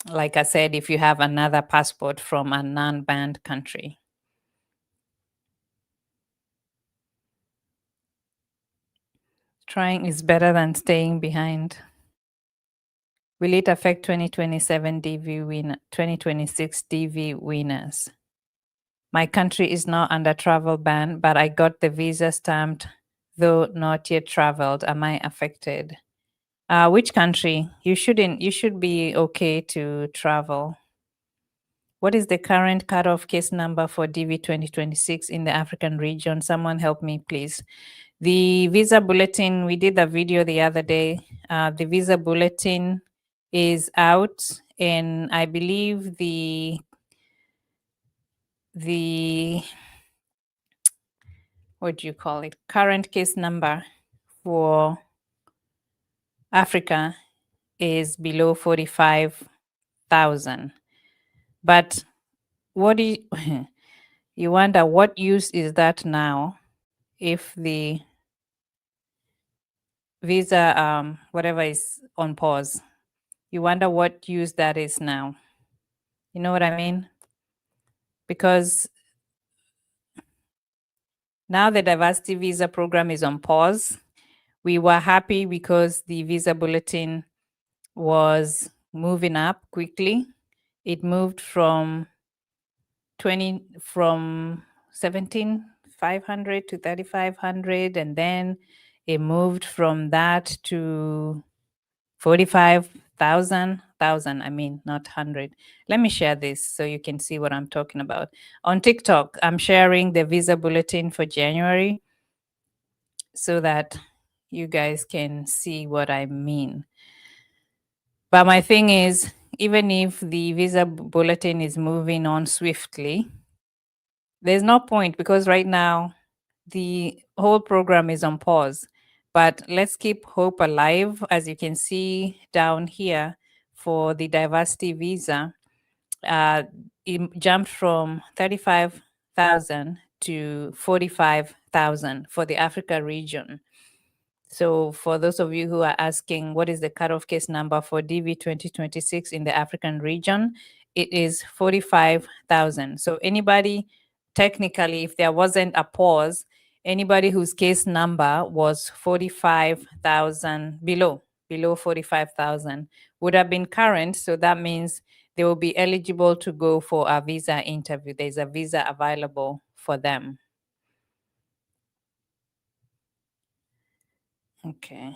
like I said, if you have another passport from a non-banned country. Trying is better than staying behind. Will it affect 2027 2026 DV winners? My country is not under travel ban, but I got the visa stamped, though not yet traveled. Am I affected? Which country? You shouldn't. You should be okay to travel. What is the current cutoff case number for DV 2026 in the African region? Someone help me, please. The visa bulletin, we did a video the other day. The visa bulletin is out, and I believe the what do you call it, current case number for Africa is below 45,000. But what do you, you wonder what use is that now if the visa whatever is on pause? You wonder what use that is now. You know what I mean? Because now the diversity visa program is on pause. We were happy because the visa bulletin was moving up quickly. It moved from 17,500 to 3,500, and then it moved from that to 45,000, I mean, not 100. Let me share this so you can see what I'm talking about. On TikTok, I'm sharing the visa bulletin for January so that you guys can see what I mean. But my thing is, even if the visa bulletin is moving on swiftly, there's no point, because right now the whole program is on pause. But let's keep hope alive. As you can see down here, for the diversity visa, it jumped from 35,000 to 45,000 for the Africa region. So for those of you who are asking, what is the cutoff case number for DV 2026 in the African region? It is 45,000. So anybody, technically, if there wasn't a pause, anybody whose case number was 45,000 below 45,000 would have been current. So that means they will be eligible to go for a visa interview. There's a visa available for them. Okay.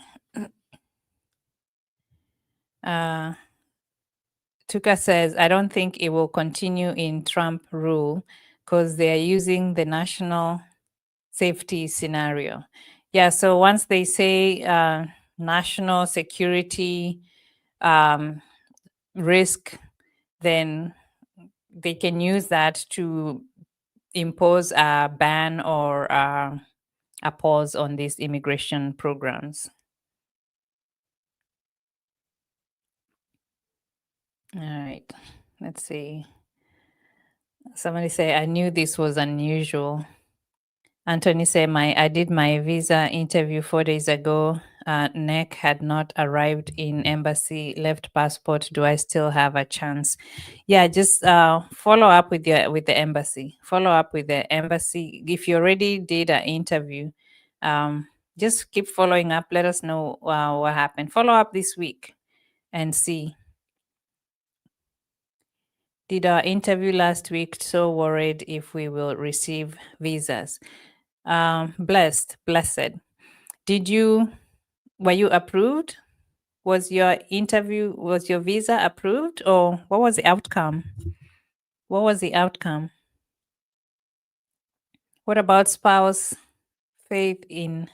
Tuka says, I don't think it will continue in Trump rule because they are using the national safety scenario. Yeah, so once they say national security risk, then they can use that to impose a ban or a pause on these immigration programs. All right, let's see. Somebody say, I knew this was unusual. Anthony said, I did my visa interview 4 days ago. Neck had not arrived in embassy, left passport. Do I still have a chance? Yeah, just follow up with the embassy. Follow up with the embassy. If you already did an interview, just keep following up. Let us know what happened. Follow up this week and see. Did our interview last week, so worried if we will receive visas. Blessed. Were you approved? Was your visa approved, or what was the outcome? What was the outcome? What about faith in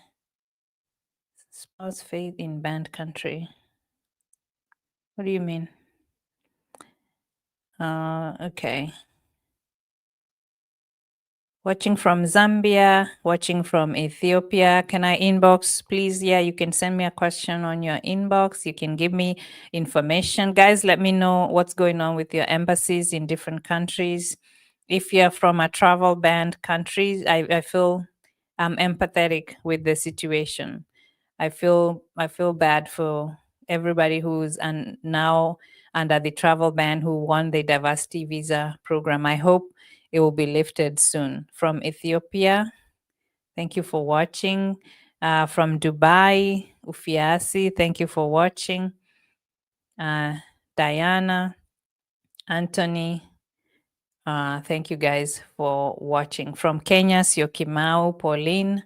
spouse faith in banned country? What do you mean? Okay. Watching from Zambia, watching from Ethiopia. Can I inbox, please? Yeah, you can send me a question on your inbox. You can give me information. Guys, let me know what's going on with your embassies in different countries. If you're from a travel banned country, I feel I'm empathetic with the situation. I feel bad for everybody who's now under the travel ban who won the diversity visa program. I hope it will be lifted soon. From Ethiopia, thank you for watching. From Dubai, Ufiasi, thank you for watching. Diana, Anthony, thank you guys for watching. From Kenya, Siokimau, Pauline,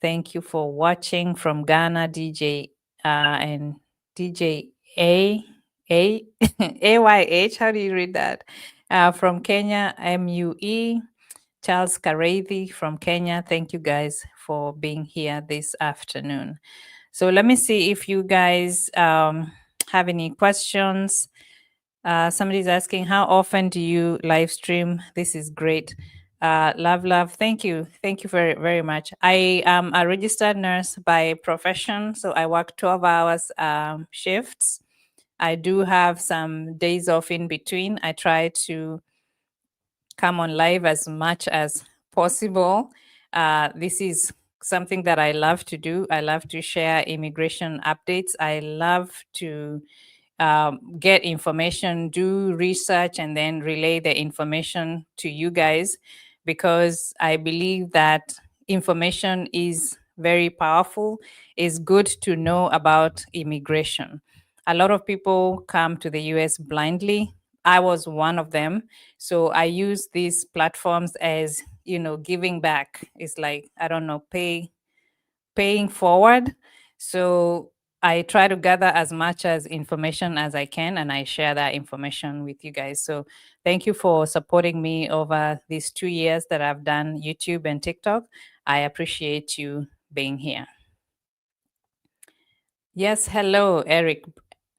thank you for watching. From Ghana, DJ and DJ A AYH. How do you read that? From Kenya, MUE. Charles Kareithi from Kenya. Thank you guys for being here this afternoon. So let me see if you guys have any questions. Somebody's asking, how often do you live stream? This is great. Love. Thank you. Thank you very, very much. I am a registered nurse by profession, so I work 12 hours shifts. I do have some days off in between. I try to come on live as much as possible. This is something that I love to do. I love to share immigration updates. I love to get information, do research, and then relay the information to you guys because I believe that information is very powerful. It's good to know about immigration. A lot of people come to the US blindly. I was one of them. So I use these platforms as, giving back. It's like, I don't know, paying forward. So I try to gather as much as information as I can, and I share that information with you guys. So thank you for supporting me over these 2 years that I've done YouTube and TikTok. I appreciate you being here. Yes, hello, Eric.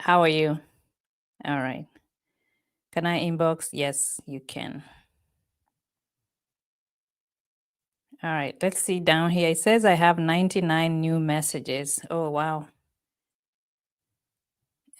How are you? All right. Can I inbox? Yes, you can. All right, let's see down here. It says I have 99 new messages. Oh, wow.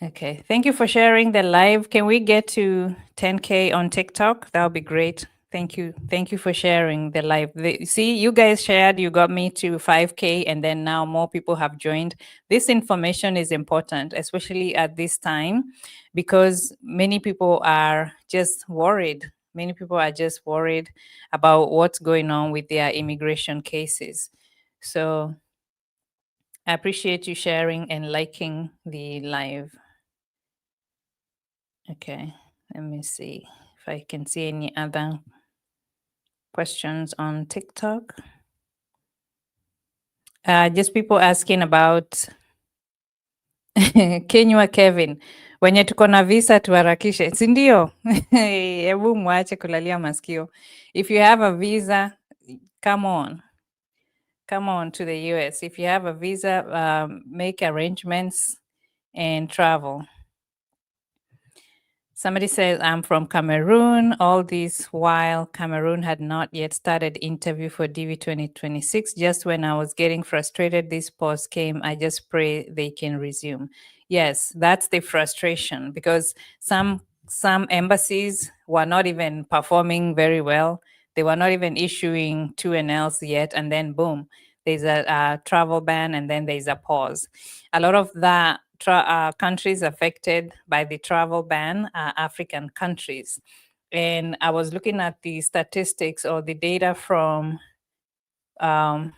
Okay, thank you for sharing the live. Can we get to 10K on TikTok? That would be great. Thank you. Thank you for sharing the live. See, you guys shared, you got me to 5K, and then now more people have joined. This information is important, especially at this time, because many people are just worried. Many people are just worried about what's going on with their immigration cases. So I appreciate you sharing and liking the live. Okay, let me see if I can see any other questions on TikTok. Just people asking about Kenywa Kevin, wenye tuko na visa tuharakishe, si ndio? Hebu mwache kulalia masikio. If you have a visa, come on to the US. If you have a visa, make arrangements and travel. Somebody says, I'm from Cameroon. All this while, Cameroon had not yet started interview for DV-2026. Just when I was getting frustrated, this pause came. I just pray they can resume. Yes, that's the frustration because some embassies were not even performing very well. They were not even issuing 2NLs yet, and then boom, there's a travel ban, and then there's a pause. A lot of the countries affected by the travel ban are African countries. And I was looking at the statistics or the data from the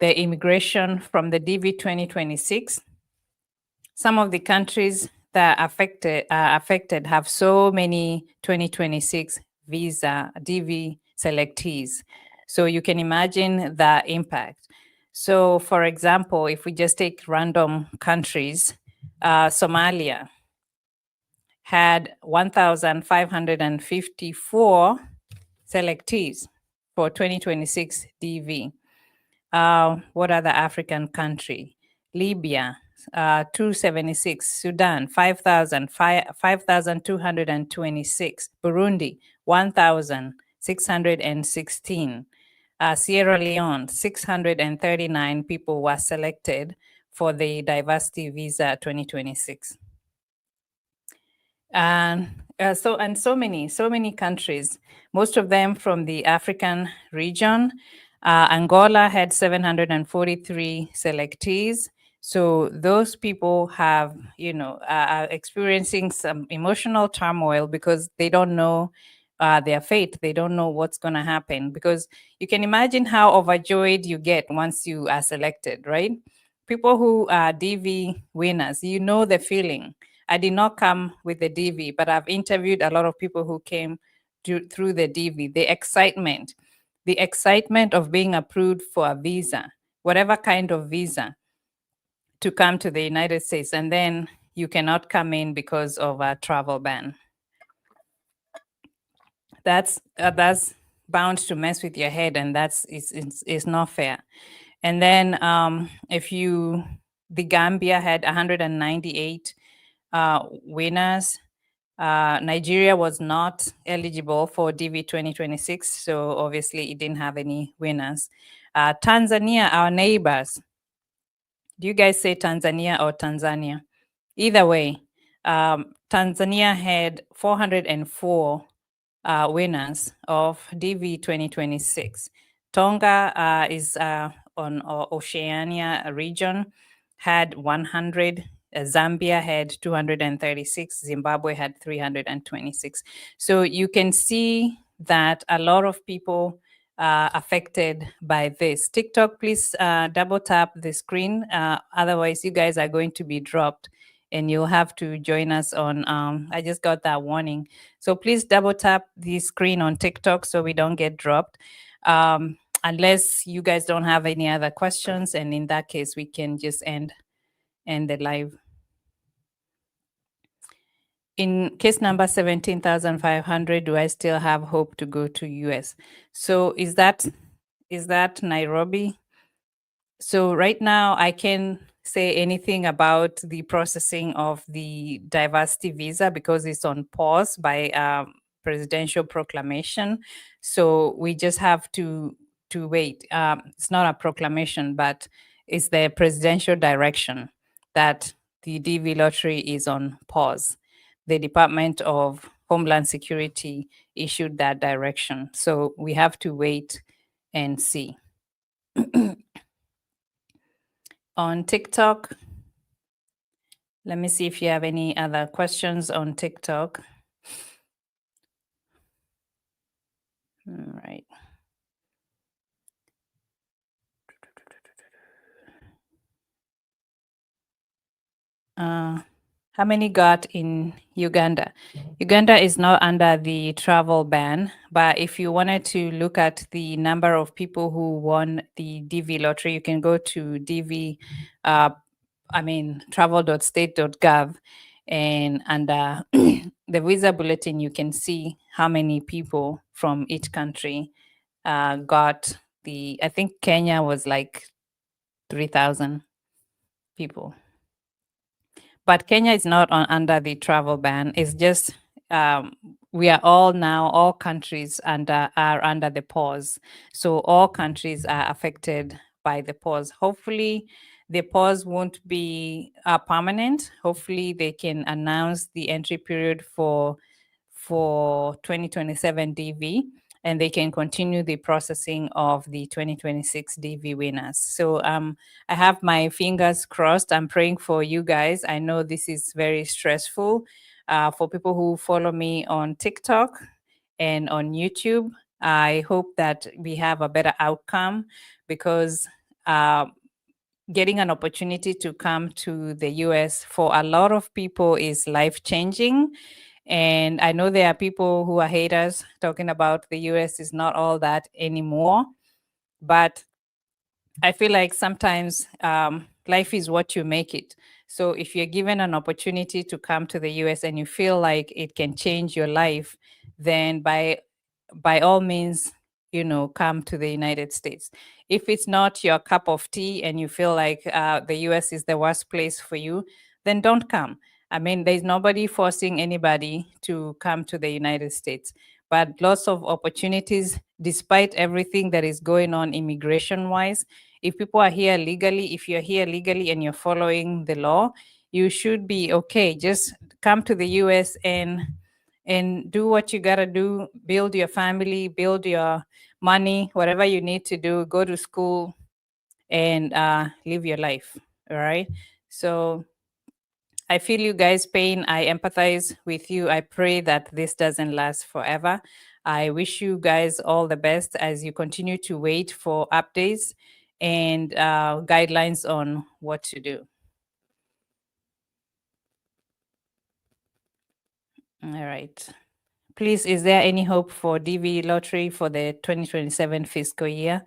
immigration from the DV 2026. Some of the countries that are affected have so many 2026 visa DV selectees. So you can imagine the impact. So, for example, if we just take random countries, Somalia had 1,554 selectees for 2026 DV. What other African country? Libya, 276. Sudan, 5,226. Burundi, 1,616. Sierra Leone, 639 people were selected for the diversity visa 2026. And so many countries, most of them from the African region. Angola had 743 selectees. So those people have, are experiencing some emotional turmoil because they don't know their fate. They don't know what's going to happen, because you can imagine how overjoyed you get once you are selected, right? People who are DV winners, you know the feeling. I did not come with the DV, but I've interviewed a lot of people who came through the DV. The excitement of being approved for a visa, whatever kind of visa, to come to the United States, and then you cannot come in because of a travel ban. That's bound to mess with your head, and is not fair. And then the Gambia had 198 winners. Nigeria was not eligible for DV 2026, so obviously it didn't have any winners. Tanzania, our neighbors. Do you guys say Tanzania or Tanzania? Either way, Tanzania had 404 winners of DV 2026. Tonga is on Oceania region, had 100. Zambia had 236. Zimbabwe had 326. So you can see that a lot of people affected by this. TikTok, please double tap the screen. Otherwise, you guys are going to be dropped and you'll have to join us on, I just got that warning. So please double tap the screen on TikTok so we don't get dropped. Unless you guys don't have any other questions, and in that case, we can just end the live. In case number 17,500, do I still have hope to go to US? So is that Nairobi? So right now I can say anything about the processing of the diversity visa because it's on pause by presidential proclamation. So we just have to wait. It's not a proclamation, but it's the presidential direction that the DV lottery is on pause. The Department of Homeland Security issued that direction. So we have to wait and see. On TikTok, let me see if you have any other questions on TikTok. All right. How many got in Uganda? Uganda is not under the travel ban, but if you wanted to look at the number of people who won the DV lottery, you can go to travel.state.gov, and under the visa bulletin, you can see how many people from each country got I think Kenya was like 3,000 people. But Kenya is not under the travel ban. It's just we are all countries are under the pause. So all countries are affected by the pause. Hopefully, the pause won't be permanent. Hopefully, they can announce the entry period for 2027 DV. and they can continue the processing of the 2026 DV winners. So I have my fingers crossed. I'm praying for you guys. I know this is very stressful for people who follow me on TikTok and on YouTube. I hope that we have a better outcome because getting an opportunity to come to the US for a lot of people is life changing. And I know there are people who are haters talking about the US is not all that anymore. But I feel like sometimes life is what you make it. So if you're given an opportunity to come to the US and you feel like it can change your life, then by all means, come to the United States. If it's not your cup of tea and you feel like the US is the worst place for you, then don't come. I mean, there's nobody forcing anybody to come to the United States, but lots of opportunities despite everything that is going on immigration wise. If people are here legally, if you're here legally and you're following the law, you should be okay. Just come to the US and do what you got to do, build your family, build your money, whatever you need to do, go to school and live your life. All right. So I feel you guys' pain. I empathize with you. I pray that this doesn't last forever. I wish you guys all the best as you continue to wait for updates and guidelines on what to do. All right. Please, is there any hope for DV lottery for the 2027 fiscal year?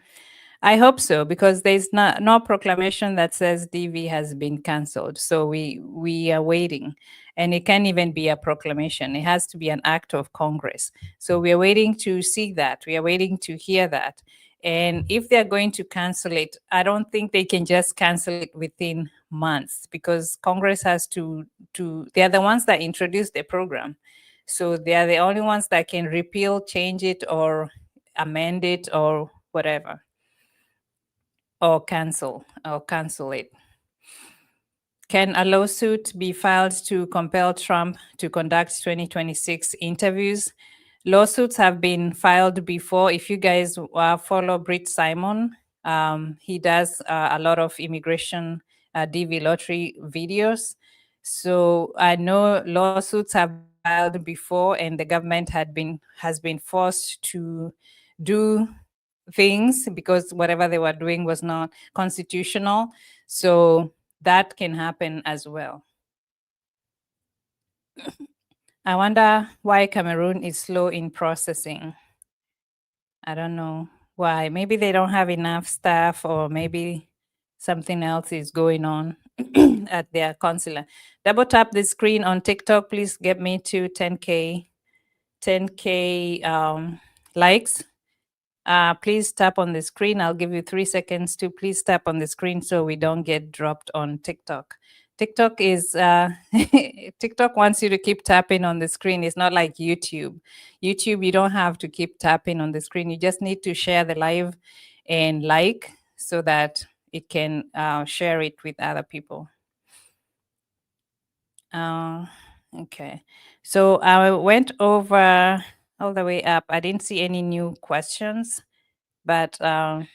I hope so, because there's no proclamation that says DV has been cancelled. So we are waiting. And it can't even be a proclamation. It has to be an act of Congress. So we are waiting to see that. We are waiting to hear that. And if they're going to cancel it, I don't think they can just cancel it within months, because Congress has to they are the ones that introduced the program. So they are the only ones that can repeal, change it, or amend it, or whatever, or cancel it. Can a lawsuit be filed to compel Trump to conduct 2026 interviews? Lawsuits have been filed before. If you guys follow Britt Simon, he does a lot of immigration DV lottery videos. So I know lawsuits have been filed before, and the government has been forced to do things because whatever they were doing was not constitutional. So that can happen as well. I wonder why Cameroon is slow in processing. I don't know why. Maybe they don't have enough staff, or maybe something else is going on at their consulate. Double tap the screen on TikTok. Please get me to 10K likes. Please tap on the screen. I'll give you 3 seconds to please tap on the screen so we don't get dropped on TikTok. TikTok is TikTok wants you to keep tapping on the screen. It's not like YouTube. YouTube, you don't have to keep tapping on the screen. You just need to share the live and like so that it can share it with other people. Okay. So I went over all the way up. I didn't see any new questions, but let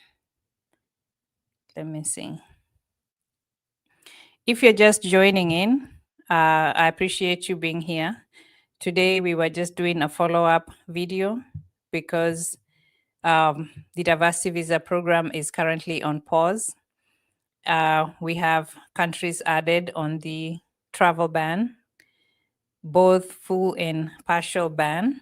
me see. If you're just joining in, I appreciate you being here. Today, we were just doing a follow-up video because the diversity visa program is currently on pause. We have countries added on the travel ban, both full and partial ban.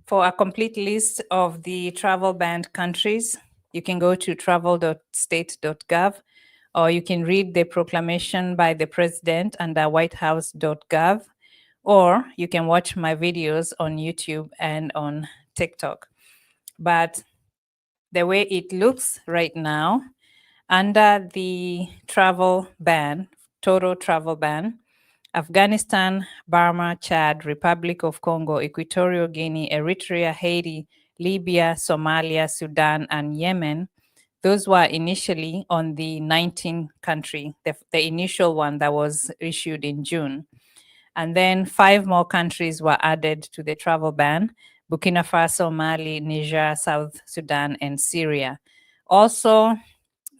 For a complete list of the travel banned countries, you can go to travel.state.gov, or you can read the proclamation by the president under whitehouse.gov, or you can watch my videos on YouTube and on TikTok. But the way it looks right now, under the travel ban, total travel ban, Afghanistan, Burma, Chad, Republic of Congo, Equatorial Guinea, Eritrea, Haiti, Libya, Somalia, Sudan, and Yemen, those were initially on the 19 country, the initial one that was issued in June. And then 5 more countries were added to the travel ban, Burkina Faso, Mali, Niger, South Sudan, and Syria. Also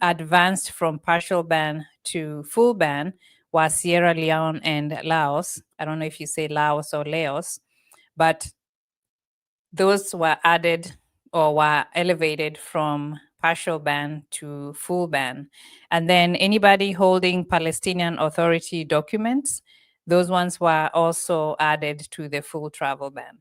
advanced from partial ban to full ban was Sierra Leone and Laos. I don't know if you say Laos or Laos, but those were added or were elevated from partial ban to full ban. And then anybody holding Palestinian Authority documents, those ones were also added to the full travel ban.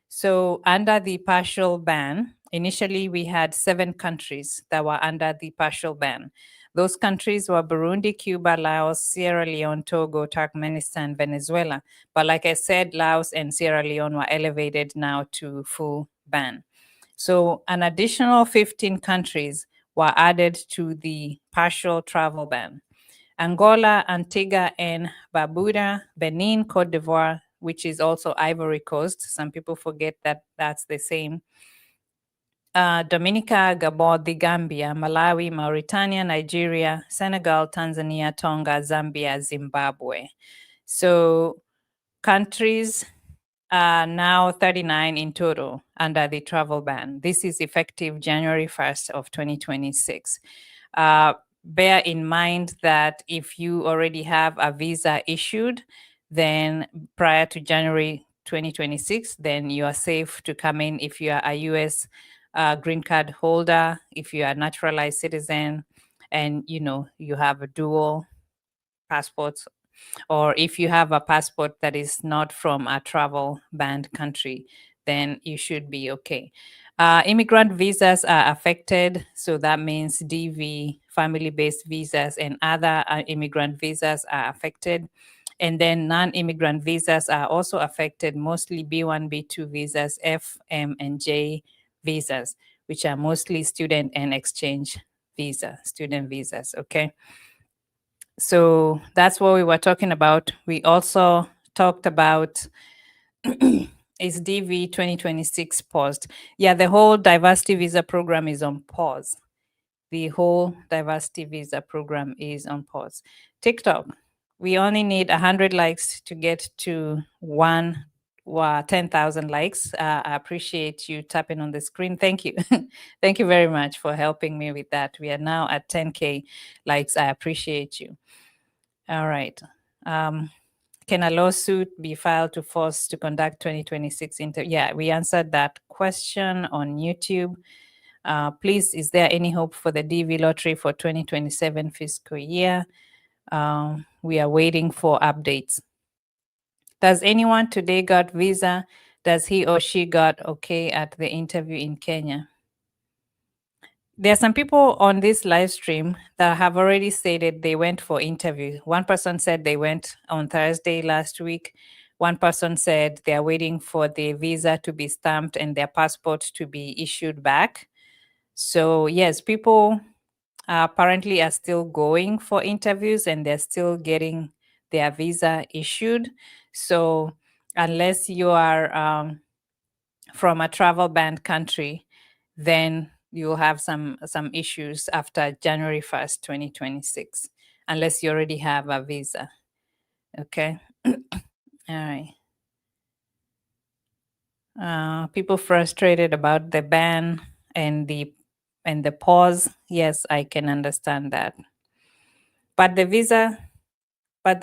So under the partial ban, initially we had 7 countries that were under the partial ban. Those countries were Burundi, Cuba, Laos, Sierra Leone, Togo, Turkmenistan, Venezuela. But like I said, Laos and Sierra Leone were elevated now to full ban. So an additional 15 countries were added to the partial travel ban. Angola, Antigua and Barbuda, Benin, Cote d'Ivoire, which is also Ivory Coast. Some people forget that that's the same. Dominica, Gabon, the Gambia, Malawi, Mauritania, Nigeria, Senegal, Tanzania, Tonga, Zambia, Zimbabwe. So countries are now 39 in total under the travel ban. This is effective January 1st of 2026. Bear in mind that if you already have a visa issued, then prior to January 2026, then you are safe to come in if you are a US green card holder, if you are a naturalized citizen, and you have a dual passports, or if you have a passport that is not from a travel banned country, then you should be okay. Immigrant visas are affected, so that means DV, family-based visas, and other immigrant visas are affected. And then non-immigrant visas are also affected, mostly B1, B2 visas, F, M, and J visas, which are mostly student and exchange student visas, okay? So that's what we were talking about. We also talked about is DV 2026 paused? Yeah, the whole diversity visa program is on pause. The whole diversity visa program is on pause. TikTok, we only need 100 likes to get to 10,000 likes. I appreciate you tapping on the screen. Thank you. Thank you very much for helping me with that. We are now at 10K likes. I appreciate you. All right. Can a lawsuit be filed to force to conduct 2026 interview? Yeah, we answered that question on YouTube. Please, is there any hope for the DV lottery for 2027 fiscal year? We are waiting for updates. Does anyone today got visa? Does he or she got okay at the interview in Kenya? There are some people on this live stream that have already stated they went for interview. One person said they went on Thursday last week. One person said they are waiting for the visa to be stamped and their passport to be issued back. So yes, people apparently are still going for interviews and they're still getting their visa issued. So unless you are from a travel banned country, then you'll have some issues after January 1st, 2026, unless you already have a visa. Okay. All right. People frustrated about the ban and the pause. Yes, I can understand that. But the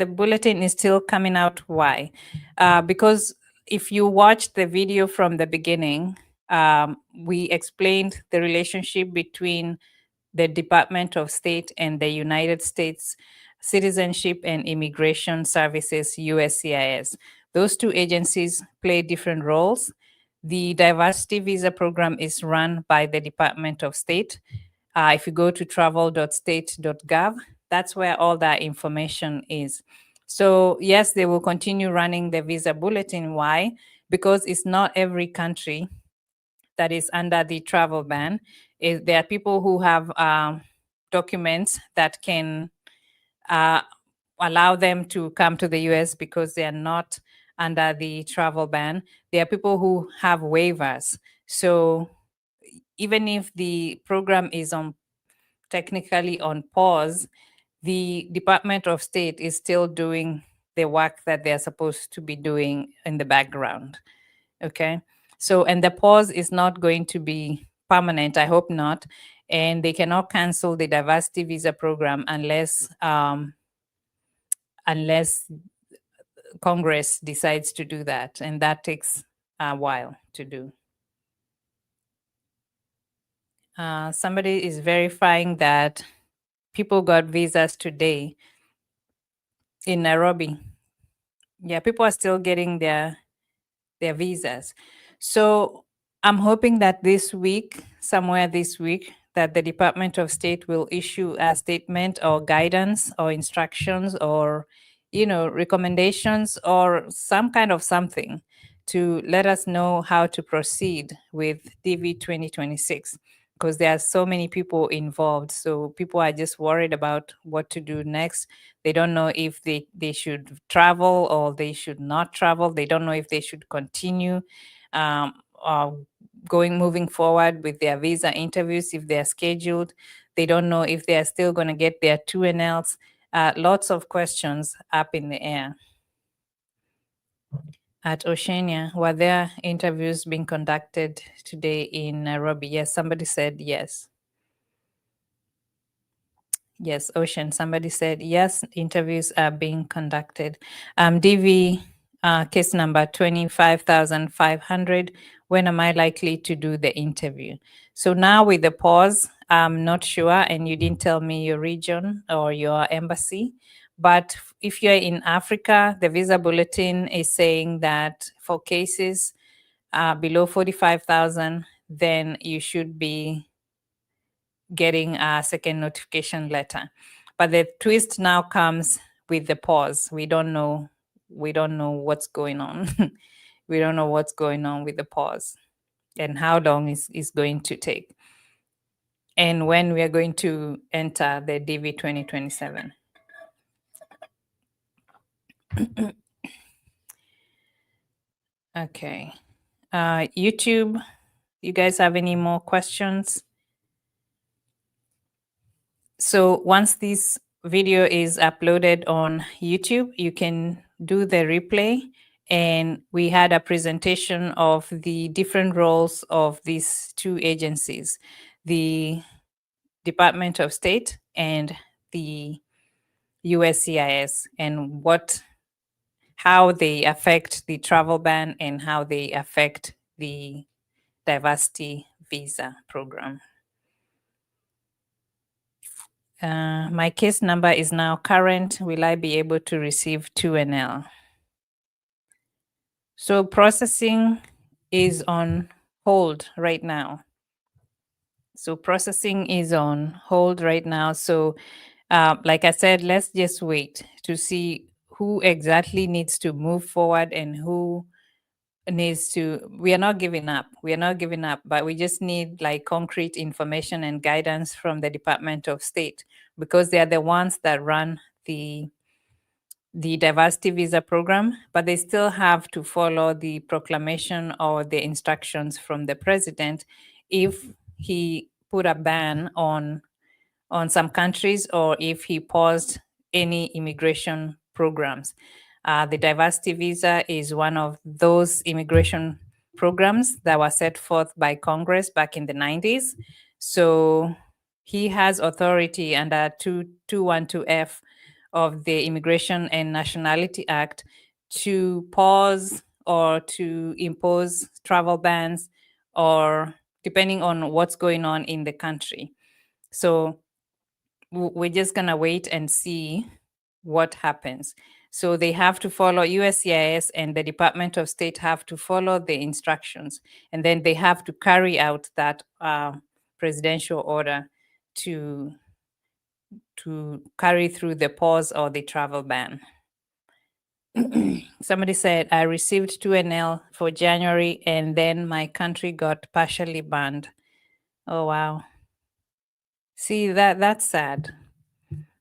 bulletin is still coming out. Why? Because if you watch the video from the beginning, we explained the relationship between the Department of State and the United States Citizenship and Immigration Services, USCIS. Those two agencies play different roles. The diversity visa program is run by the Department of State. If you go to travel.state.gov, that's where all that information is. So yes, they will continue running the visa bulletin. Why? Because it's not every country that is under the travel ban. There are people who have documents that can allow them to come to the US because they are not under the travel ban. There are people who have waivers. So even if the program is technically on pause, the Department of State is still doing the work that they're supposed to be doing in the background. Okay. So, and the pause is not going to be permanent. I hope not. And they cannot cancel the diversity visa program unless Congress decides to do that, and that takes a while to do. Somebody is verifying that people got visas today in Nairobi. Yeah, people are still getting their visas. So I'm hoping that this week, somewhere this week, that the Department of State will issue a statement or guidance or instructions or, recommendations or some kind of something to let us know how to proceed with DV 2026, because there are so many people involved. So people are just worried about what to do next. They don't know if they should travel or they should not travel. They don't know if they should continue um, moving forward with their visa interviews if they're scheduled. They don't know if they are still going to get their 2NLs. Lots of questions up in the air. At Oceania, were there interviews being conducted today in Nairobi? Yes, somebody said yes. Yes, Ocean. Somebody said yes, interviews are being conducted. DV case number 25,500. When am I likely to do the interview? So now with the pause, I'm not sure, and you didn't tell me your region or your embassy. But if you're in Africa, the visa bulletin is saying that for cases below 45,000, then you should be getting a second notification letter. But the twist now comes with the pause. We don't know what's going on. We don't know what's going on with the pause and how long is going to take. And when we are going to enter the DV 2027. Okay. YouTube, you guys have any more questions? So once this video is uploaded on YouTube, you can do the replay. And we had a presentation of the different roles of these two agencies, the Department of State and the USCIS, and how they affect the travel ban and how they affect the diversity visa program. My case number is now current. Will I be able to receive 2NL? So processing is on hold right now. So processing is on hold right now. So like I said, let's just wait to see who exactly needs to move forward and who needs to. We are not giving up. We are not giving up, but we just need like concrete information and guidance from the Department of State, because they are the ones that run the diversity visa program, but they still have to follow the proclamation or the instructions from the president if he put a ban on some countries or if he paused any immigration programs. The diversity visa is one of those immigration programs that was set forth by Congress back in the 90s. So he has authority under 212F of the Immigration and Nationality Act to pause or to impose travel bans, or depending on what's going on in the country. So we're just going to wait and see what happens. So they have to follow, USCIS and the Department of State have to follow the instructions, and then they have to carry out that presidential order to carry through the pause or the travel ban. Somebody said, I received 2NL for January and then my country got partially banned. Oh, wow. See, that's sad.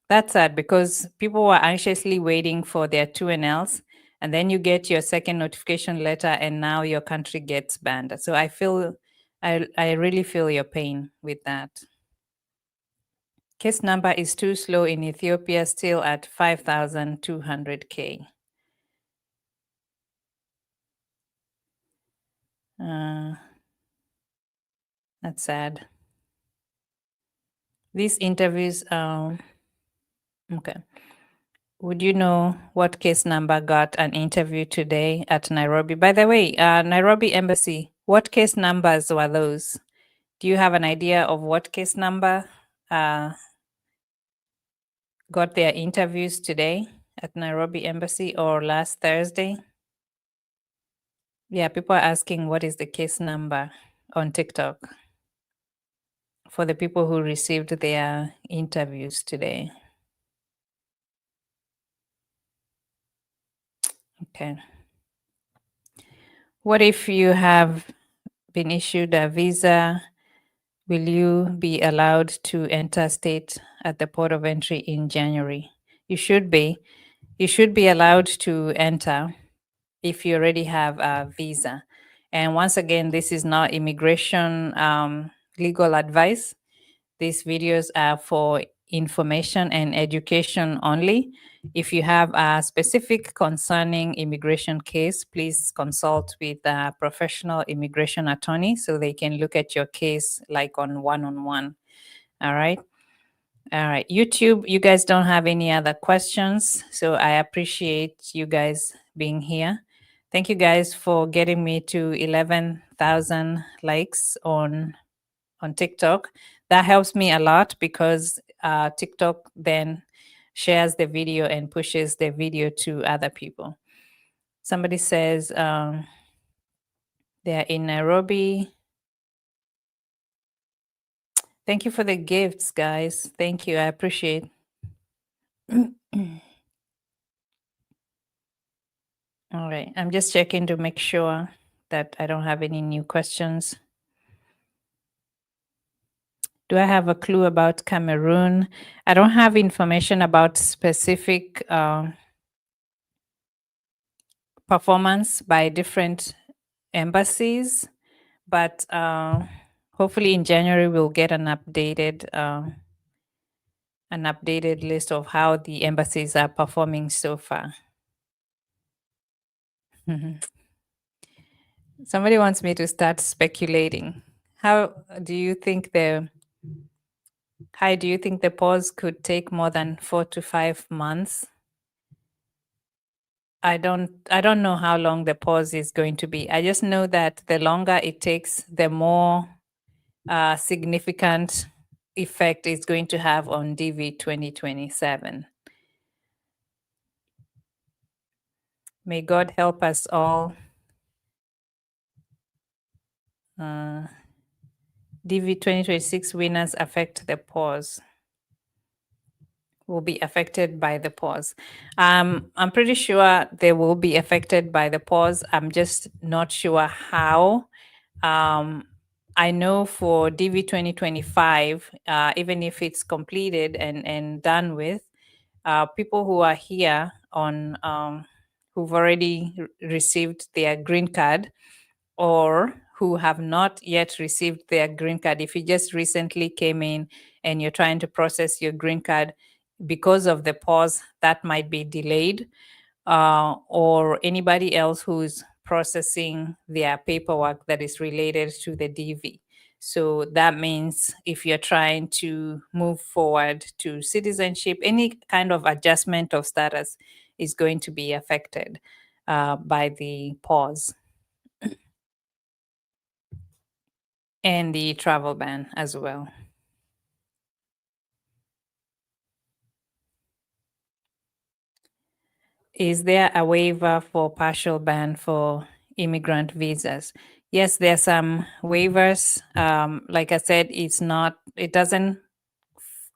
That's sad because people were anxiously waiting for their 2NLs, and then you get your second notification letter and now your country gets banned. So I really feel your pain with that. Case number is too slow in Ethiopia, still at 5,200K. Uh, that's sad. These interviews, okay. Would you know what case number got an interview today at Nairobi? By the way, Nairobi Embassy, what case numbers were those? Do you have an idea of what case number got their interviews today at Nairobi Embassy or last Thursday? Yeah, people are asking what is the case number on TikTok for the people who received their interviews today. Okay. What if you have been issued a visa? Will you be allowed to enter state at the port of entry in January? You should be. You should be allowed to enter if you already have a visa. And once again, this is not immigration legal advice. These videos are for information and education only. If you have a specific concerning immigration case, please consult with a professional immigration attorney so they can look at your case like on one-on-one. All right. All right. YouTube, you guys don't have any other questions. So I appreciate you guys being here. Thank you guys for getting me to 11,000 likes on TikTok. That helps me a lot because TikTok then shares the video and pushes the video to other people. Somebody says they're in Nairobi. Thank you for the gifts, guys. Thank you. I appreciate. All right. I'm just checking to make sure that I don't have any new questions. Do I have a clue about Cameroon? I don't have information about specific performance by different embassies, but hopefully in January we'll get an updated list of how the embassies are performing so far. Somebody wants me to start speculating. How do you think the pause could take more than 4 to 5 months? I don't know how long the pause is going to be. I just know that the longer it takes, the more significant effect it's going to have on DV 2027. May God help us all. DV 2026 winners affect the pause. Will be affected by the pause. I'm pretty sure they will be affected by the pause. I'm just not sure how. I know for DV 2025, even if it's completed and done with, people who are here on who've already received their green card or who have not yet received their green card, if you just recently came in and you're trying to process your green card, because of the pause, that might be delayed, or anybody else who's processing their paperwork that is related to the DV. So that means if you're trying to move forward to citizenship, any kind of adjustment of status is going to be affected by the pause and the travel ban as well. Is there a waiver for partial ban for immigrant visas? Yes, there are some waivers. Like I said, it doesn't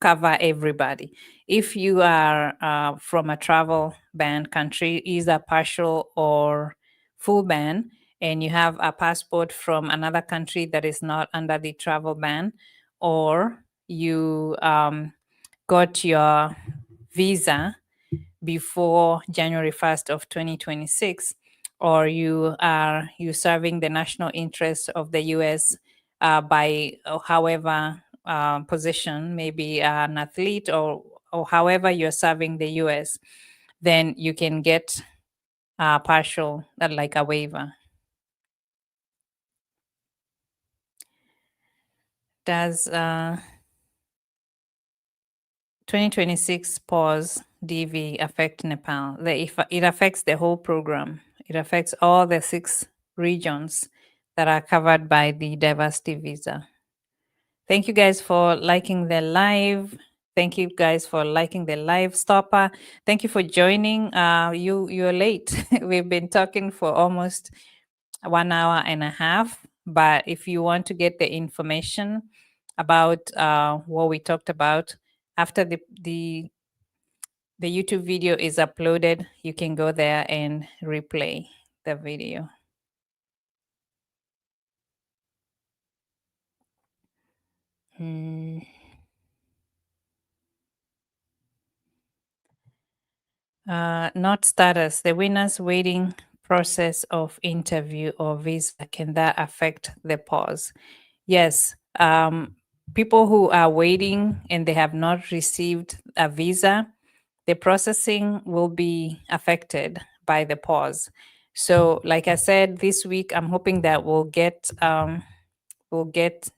cover everybody. If you are from a travel ban country, either partial or full ban, and you have a passport from another country that is not under the travel ban, or you got your visa before January 1st of 2026, or you serving the national interest of the US by however position, maybe an athlete or however you're serving the US, then you can get partial, like a waiver. Does 2026 pause DV affect Nepal? It affects the whole program. It affects all the 6 regions that are covered by the diversity visa. Thank you guys for liking the live. Thank you guys for liking the live. Stopper, thank you for joining. You're late. We've been talking for almost 1.5 hours. But if you want to get the information about what we talked about after the YouTube video is uploaded, you can go there and replay the video. Not status, the winner's waiting process of interview or visa, can that affect the pause? Yes. People who are waiting and they have not received a visa, the processing will be affected by the pause. So, like I said, this week I'm hoping that we'll get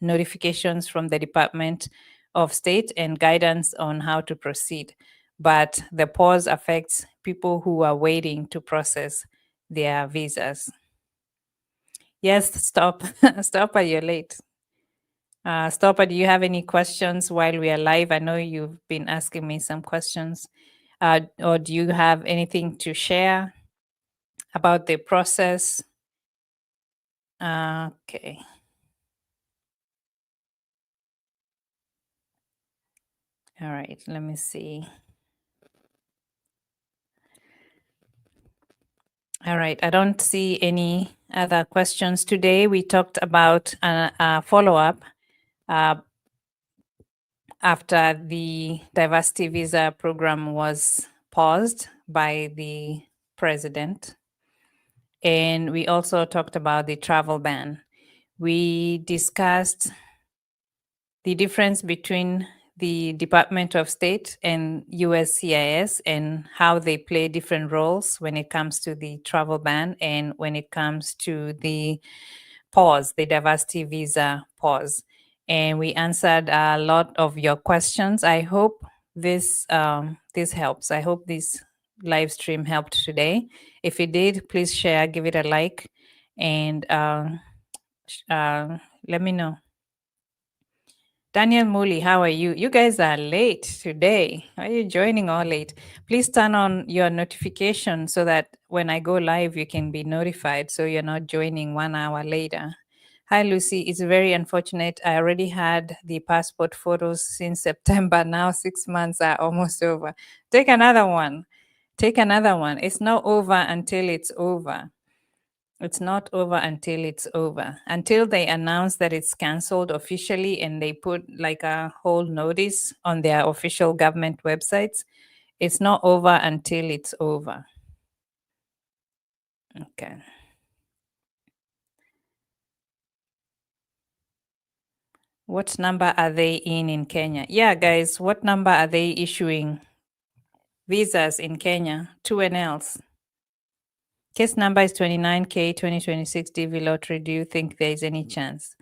notifications from the Department of State and guidance on how to proceed. But the pause affects people who are waiting to process their visas. Yes, stop. Stop, you're late. Stopper, do you have any questions while we are live? I know you've been asking me some questions. Or do you have anything to share about the process? Okay. All right, let me see. All right, I don't see any other questions today. We talked about a follow-up after the diversity visa program was paused by the president. And we also talked about the travel ban. We discussed the difference between the Department of State and USCIS and how they play different roles when it comes to the travel ban and when it comes to the pause, the diversity visa pause. And we answered a lot of your questions. I hope this helps. I hope this live stream helped today. If it did, please share, give it a like, and let me know. Daniel Muli, how are you? You guys are late today. Why are you joining all late? Please turn on your notification so that when I go live, you can be notified so you're not joining 1 hour later. Hi, Lucy. It's very unfortunate. I already had the passport photos since September. Now 6 months are almost over. Take another one. Take another one. It's not over until it's over. It's not over until it's over. Until they announce that it's canceled officially and they put like a whole notice on their official government websites, it's not over until it's over. Okay. What number are they in Kenya? Yeah, guys, what number are they issuing visas in Kenya? 2NLs. Case number is 29K 2026 DV lottery. Do you think there is any chance?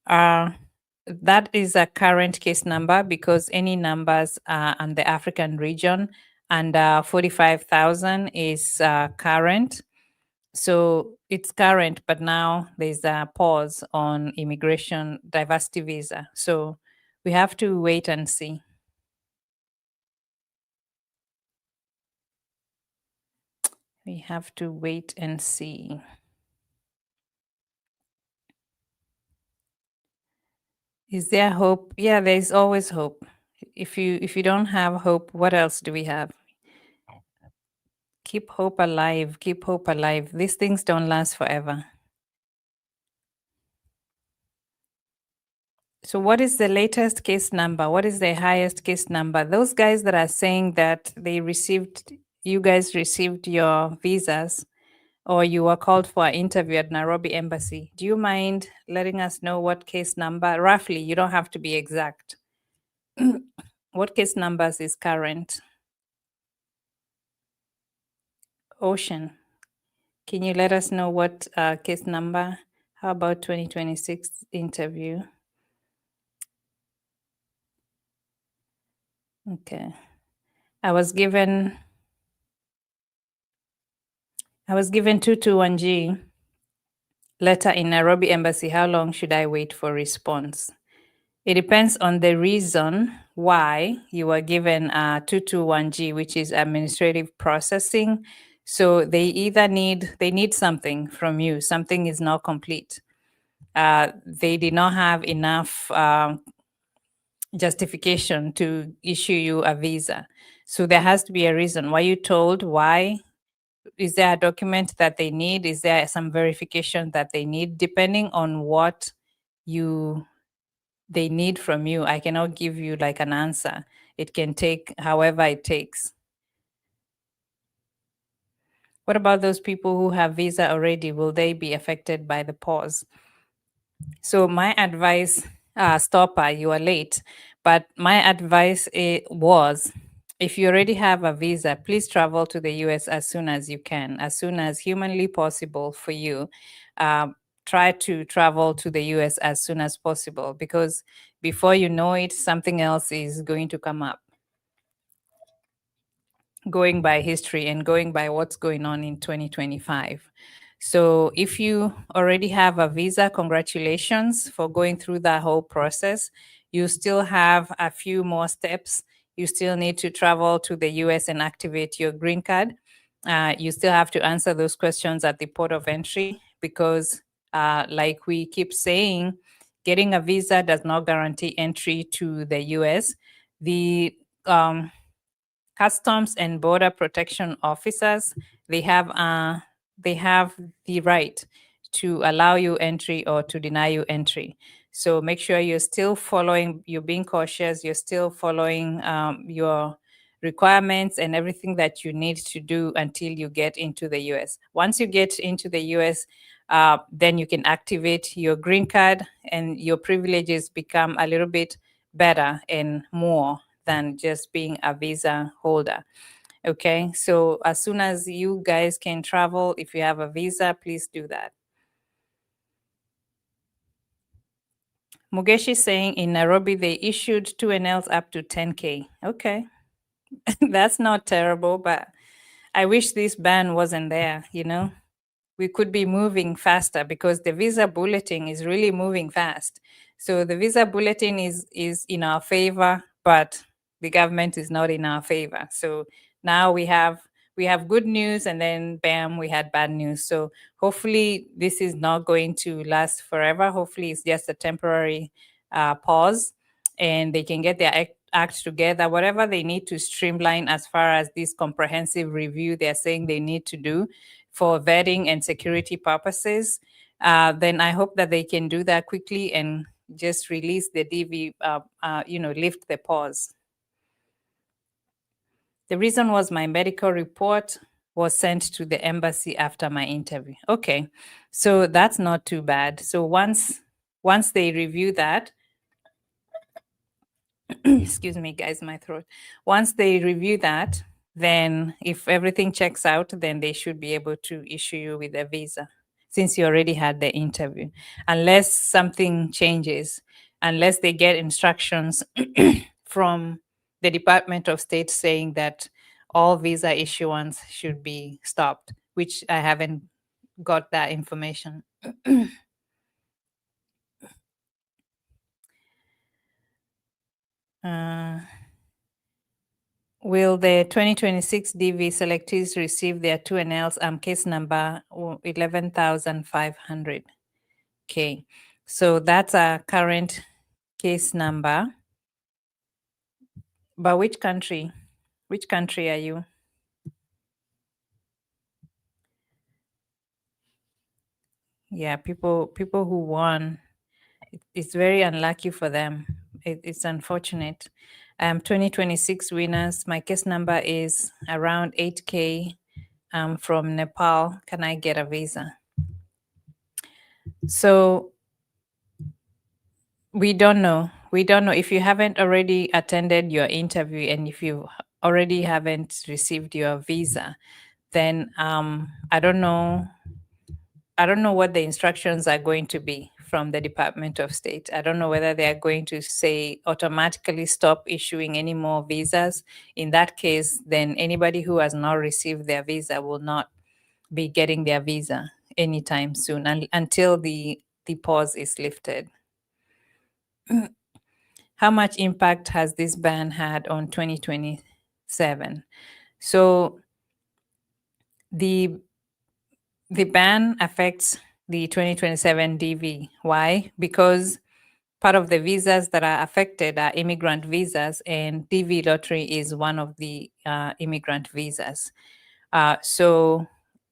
That is a current case number because any numbers on the African region under 45,000 is current. So it's current, but now there's a pause on immigration diversity visa. So we have to wait and see. We have to wait and see. Is there hope? Yeah, there's always hope. If you don't have hope, what else do we have? Keep hope alive. Keep hope alive. These things don't last forever. So what is the latest case number? What is the highest case number? Those guys that are saying that you guys received your visas or you were called for an interview at Nairobi Embassy. Do you mind letting us know what case number? Roughly, you don't have to be exact. What case numbers is current? Ocean. Can you let us know what case number? How about 2026 interview? Okay. I was given 221G letter in Nairobi embassy. How long should I wait for response? It depends on the reason why you were given 221G, which is administrative processing. So they need something from you. Something is not complete. They did not have enough justification to issue you a visa. So there has to be a reason. Were you told why? Is there a document that they need? Is there some verification that they need? Depending on what you they need from you, I cannot give you like an answer. It can take however it takes. What about those people who have visa already? Will they be affected by the pause? So my advice, stopper, you are late. But my advice was, if you already have a visa, please travel to the US as soon as you can, as soon as humanly possible for you. Try to travel to the US as soon as possible, because before you know it, something else is going to come up, going by history and going by what's going on in 2025. So if you already have a visa, congratulations for going through that whole process. You still have a few more steps. You still need to travel to the US and activate your green card. You still have to answer those questions at the port of entry, because, like we keep saying, getting a visa does not guarantee entry to the US. The Customs and Border Protection officers, they have the right to allow you entry or to deny you entry. So make sure you're still following, you're being cautious, you're still following your requirements and everything that you need to do until you get into the US. Once you get into the US, then you can activate your green card and your privileges become a little bit better and more than just being a visa holder. Okay, so as soon as you guys can travel, if you have a visa, please do that. Mugesh is saying in Nairobi they issued 2NLs up to 10K. Okay, that's not terrible, but I wish this ban wasn't there, you know? We could be moving faster, because the visa bulletin is really moving fast. So the visa bulletin is in our favor, but the government is not in our favor. So now we have good news, and then bam, we had bad news. So hopefully this is not going to last forever. Hopefully it's just a temporary pause, and they can get their act together, whatever they need to streamline as far as this comprehensive review they're saying they need to do for vetting and security purposes. Then I hope that they can do that quickly and just release the DV, lift the pause. The reason was my medical report was sent to the embassy after my interview. Okay, so that's not too bad. So once they review that, excuse me, guys, my throat. Once they review that, then if everything checks out, then they should be able to issue you with a visa, since you already had the interview, unless something changes, unless they get instructions from the Department of State saying that all visa issuance should be stopped, which I haven't got that information. Will the 2026 DV selectees receive their 2NLs case number 11,500? Okay, so that's a current case number. But which country? Which country are you? Yeah, people who won, it's very unlucky for them. It's unfortunate. 2026 winners, my case number is around 8K. From Nepal. Can I get a visa? So we don't know. We don't know if you haven't already attended your interview, and if you already haven't received your visa, then I don't know. I don't know what the instructions are going to be from the Department of State. I don't know whether they are going to say automatically stop issuing any more visas. In that case, then anybody who has not received their visa will not be getting their visa anytime soon until the pause is lifted. How much impact has this ban had on 2027? So the ban affects the 2027 DV. Why? Because part of the visas that are affected are immigrant visas, and DV lottery is one of the immigrant visas. So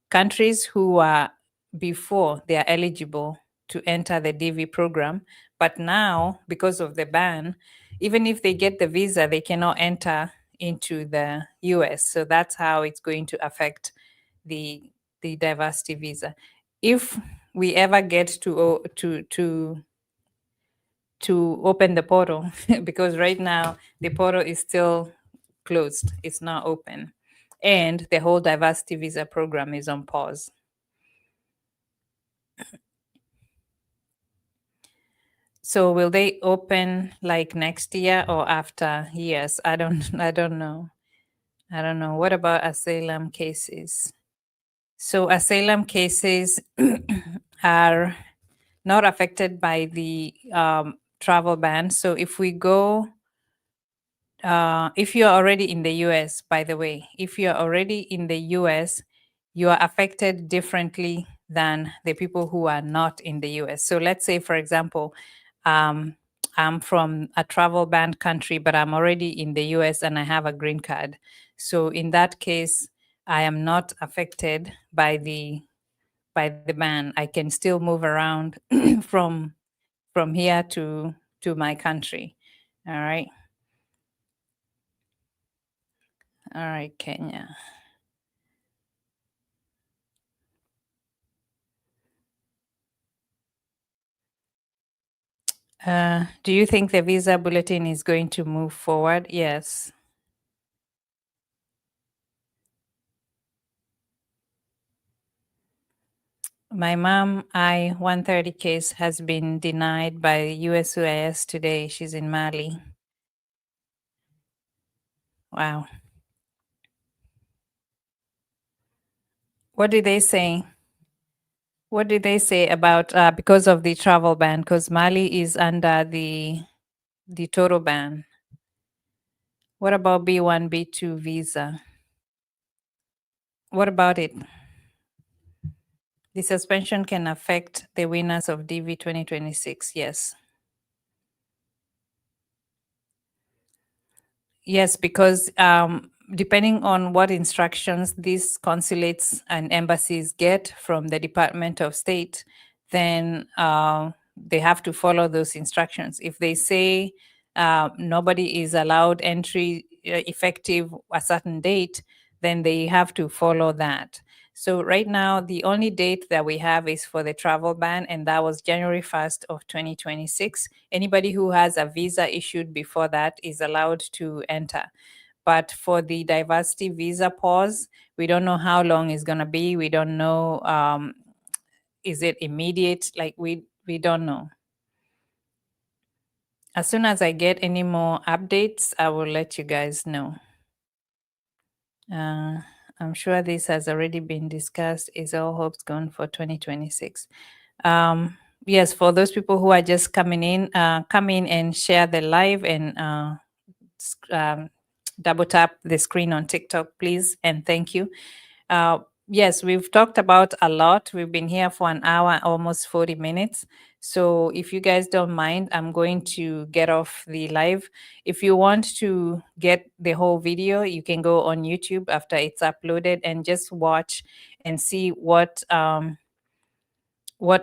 countries who are before they are eligible to enter the DV program, but now because of the ban, even if they get the visa, they cannot enter into the US. So that's how it's going to affect the diversity visa. If we ever get to open the portal, because right now the portal is still closed, it's not open, and the whole diversity visa program is on pause. So will they open like next year or after years? I don't know. I don't know. What about asylum cases? So asylum cases are not affected by the travel ban. So if we go, if you're already in the US, by the way, if you're already in the US, you are affected differently than the people who are not in the US. So let's say, for example, I'm from a travel banned country, but I'm already in the US and I have a green card. So in that case, I am not affected by the ban. I can still move around from here to my country. All right. All right, Kenya. Do you think the visa bulletin is going to move forward? Yes. My mom, I-130 case has been denied by USCIS today. She's in Mali. Wow. What did they say? What did they say about because of the travel ban? Because Mali is under the total ban. What about B1, B2 visa? What about it? The suspension can affect the winners of DV 2026. Yes. Yes, because depending on what instructions these consulates and embassies get from the Department of State, then they have to follow those instructions. If they say nobody is allowed entry effective a certain date, then they have to follow that. So right now, the only date that we have is for the travel ban, and that was January 1st of 2026. Anybody who has a visa issued before that is allowed to enter. But for the diversity visa pause, we don't know how long it's going to be. We don't know, is it immediate? Like we don't know. As soon as I get any more updates, I will let you guys know. I'm sure this has already been discussed. Is all hopes gone for 2026? Yes, for those people who are just coming in, come in and share the live and double tap the screen on TikTok, please. And thank you. Yes, we've talked about a lot. We've been here for an hour, almost 40 minutes. So if you guys don't mind, I'm going to get off the live. If you want to get the whole video, you can go on YouTube after it's uploaded and just watch and see what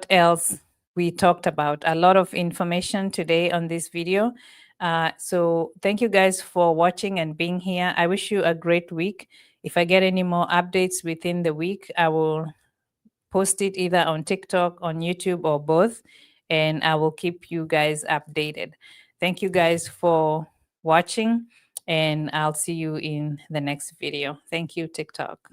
else we talked about. A lot of information today on this video. So thank you guys for watching and being here. I wish you a great week. If I get any more updates within the week, I will post it either on TikTok, on YouTube, or both, and I will keep you guys updated. Thank you guys for watching, and I'll see you in the next video. Thank you, TikTok.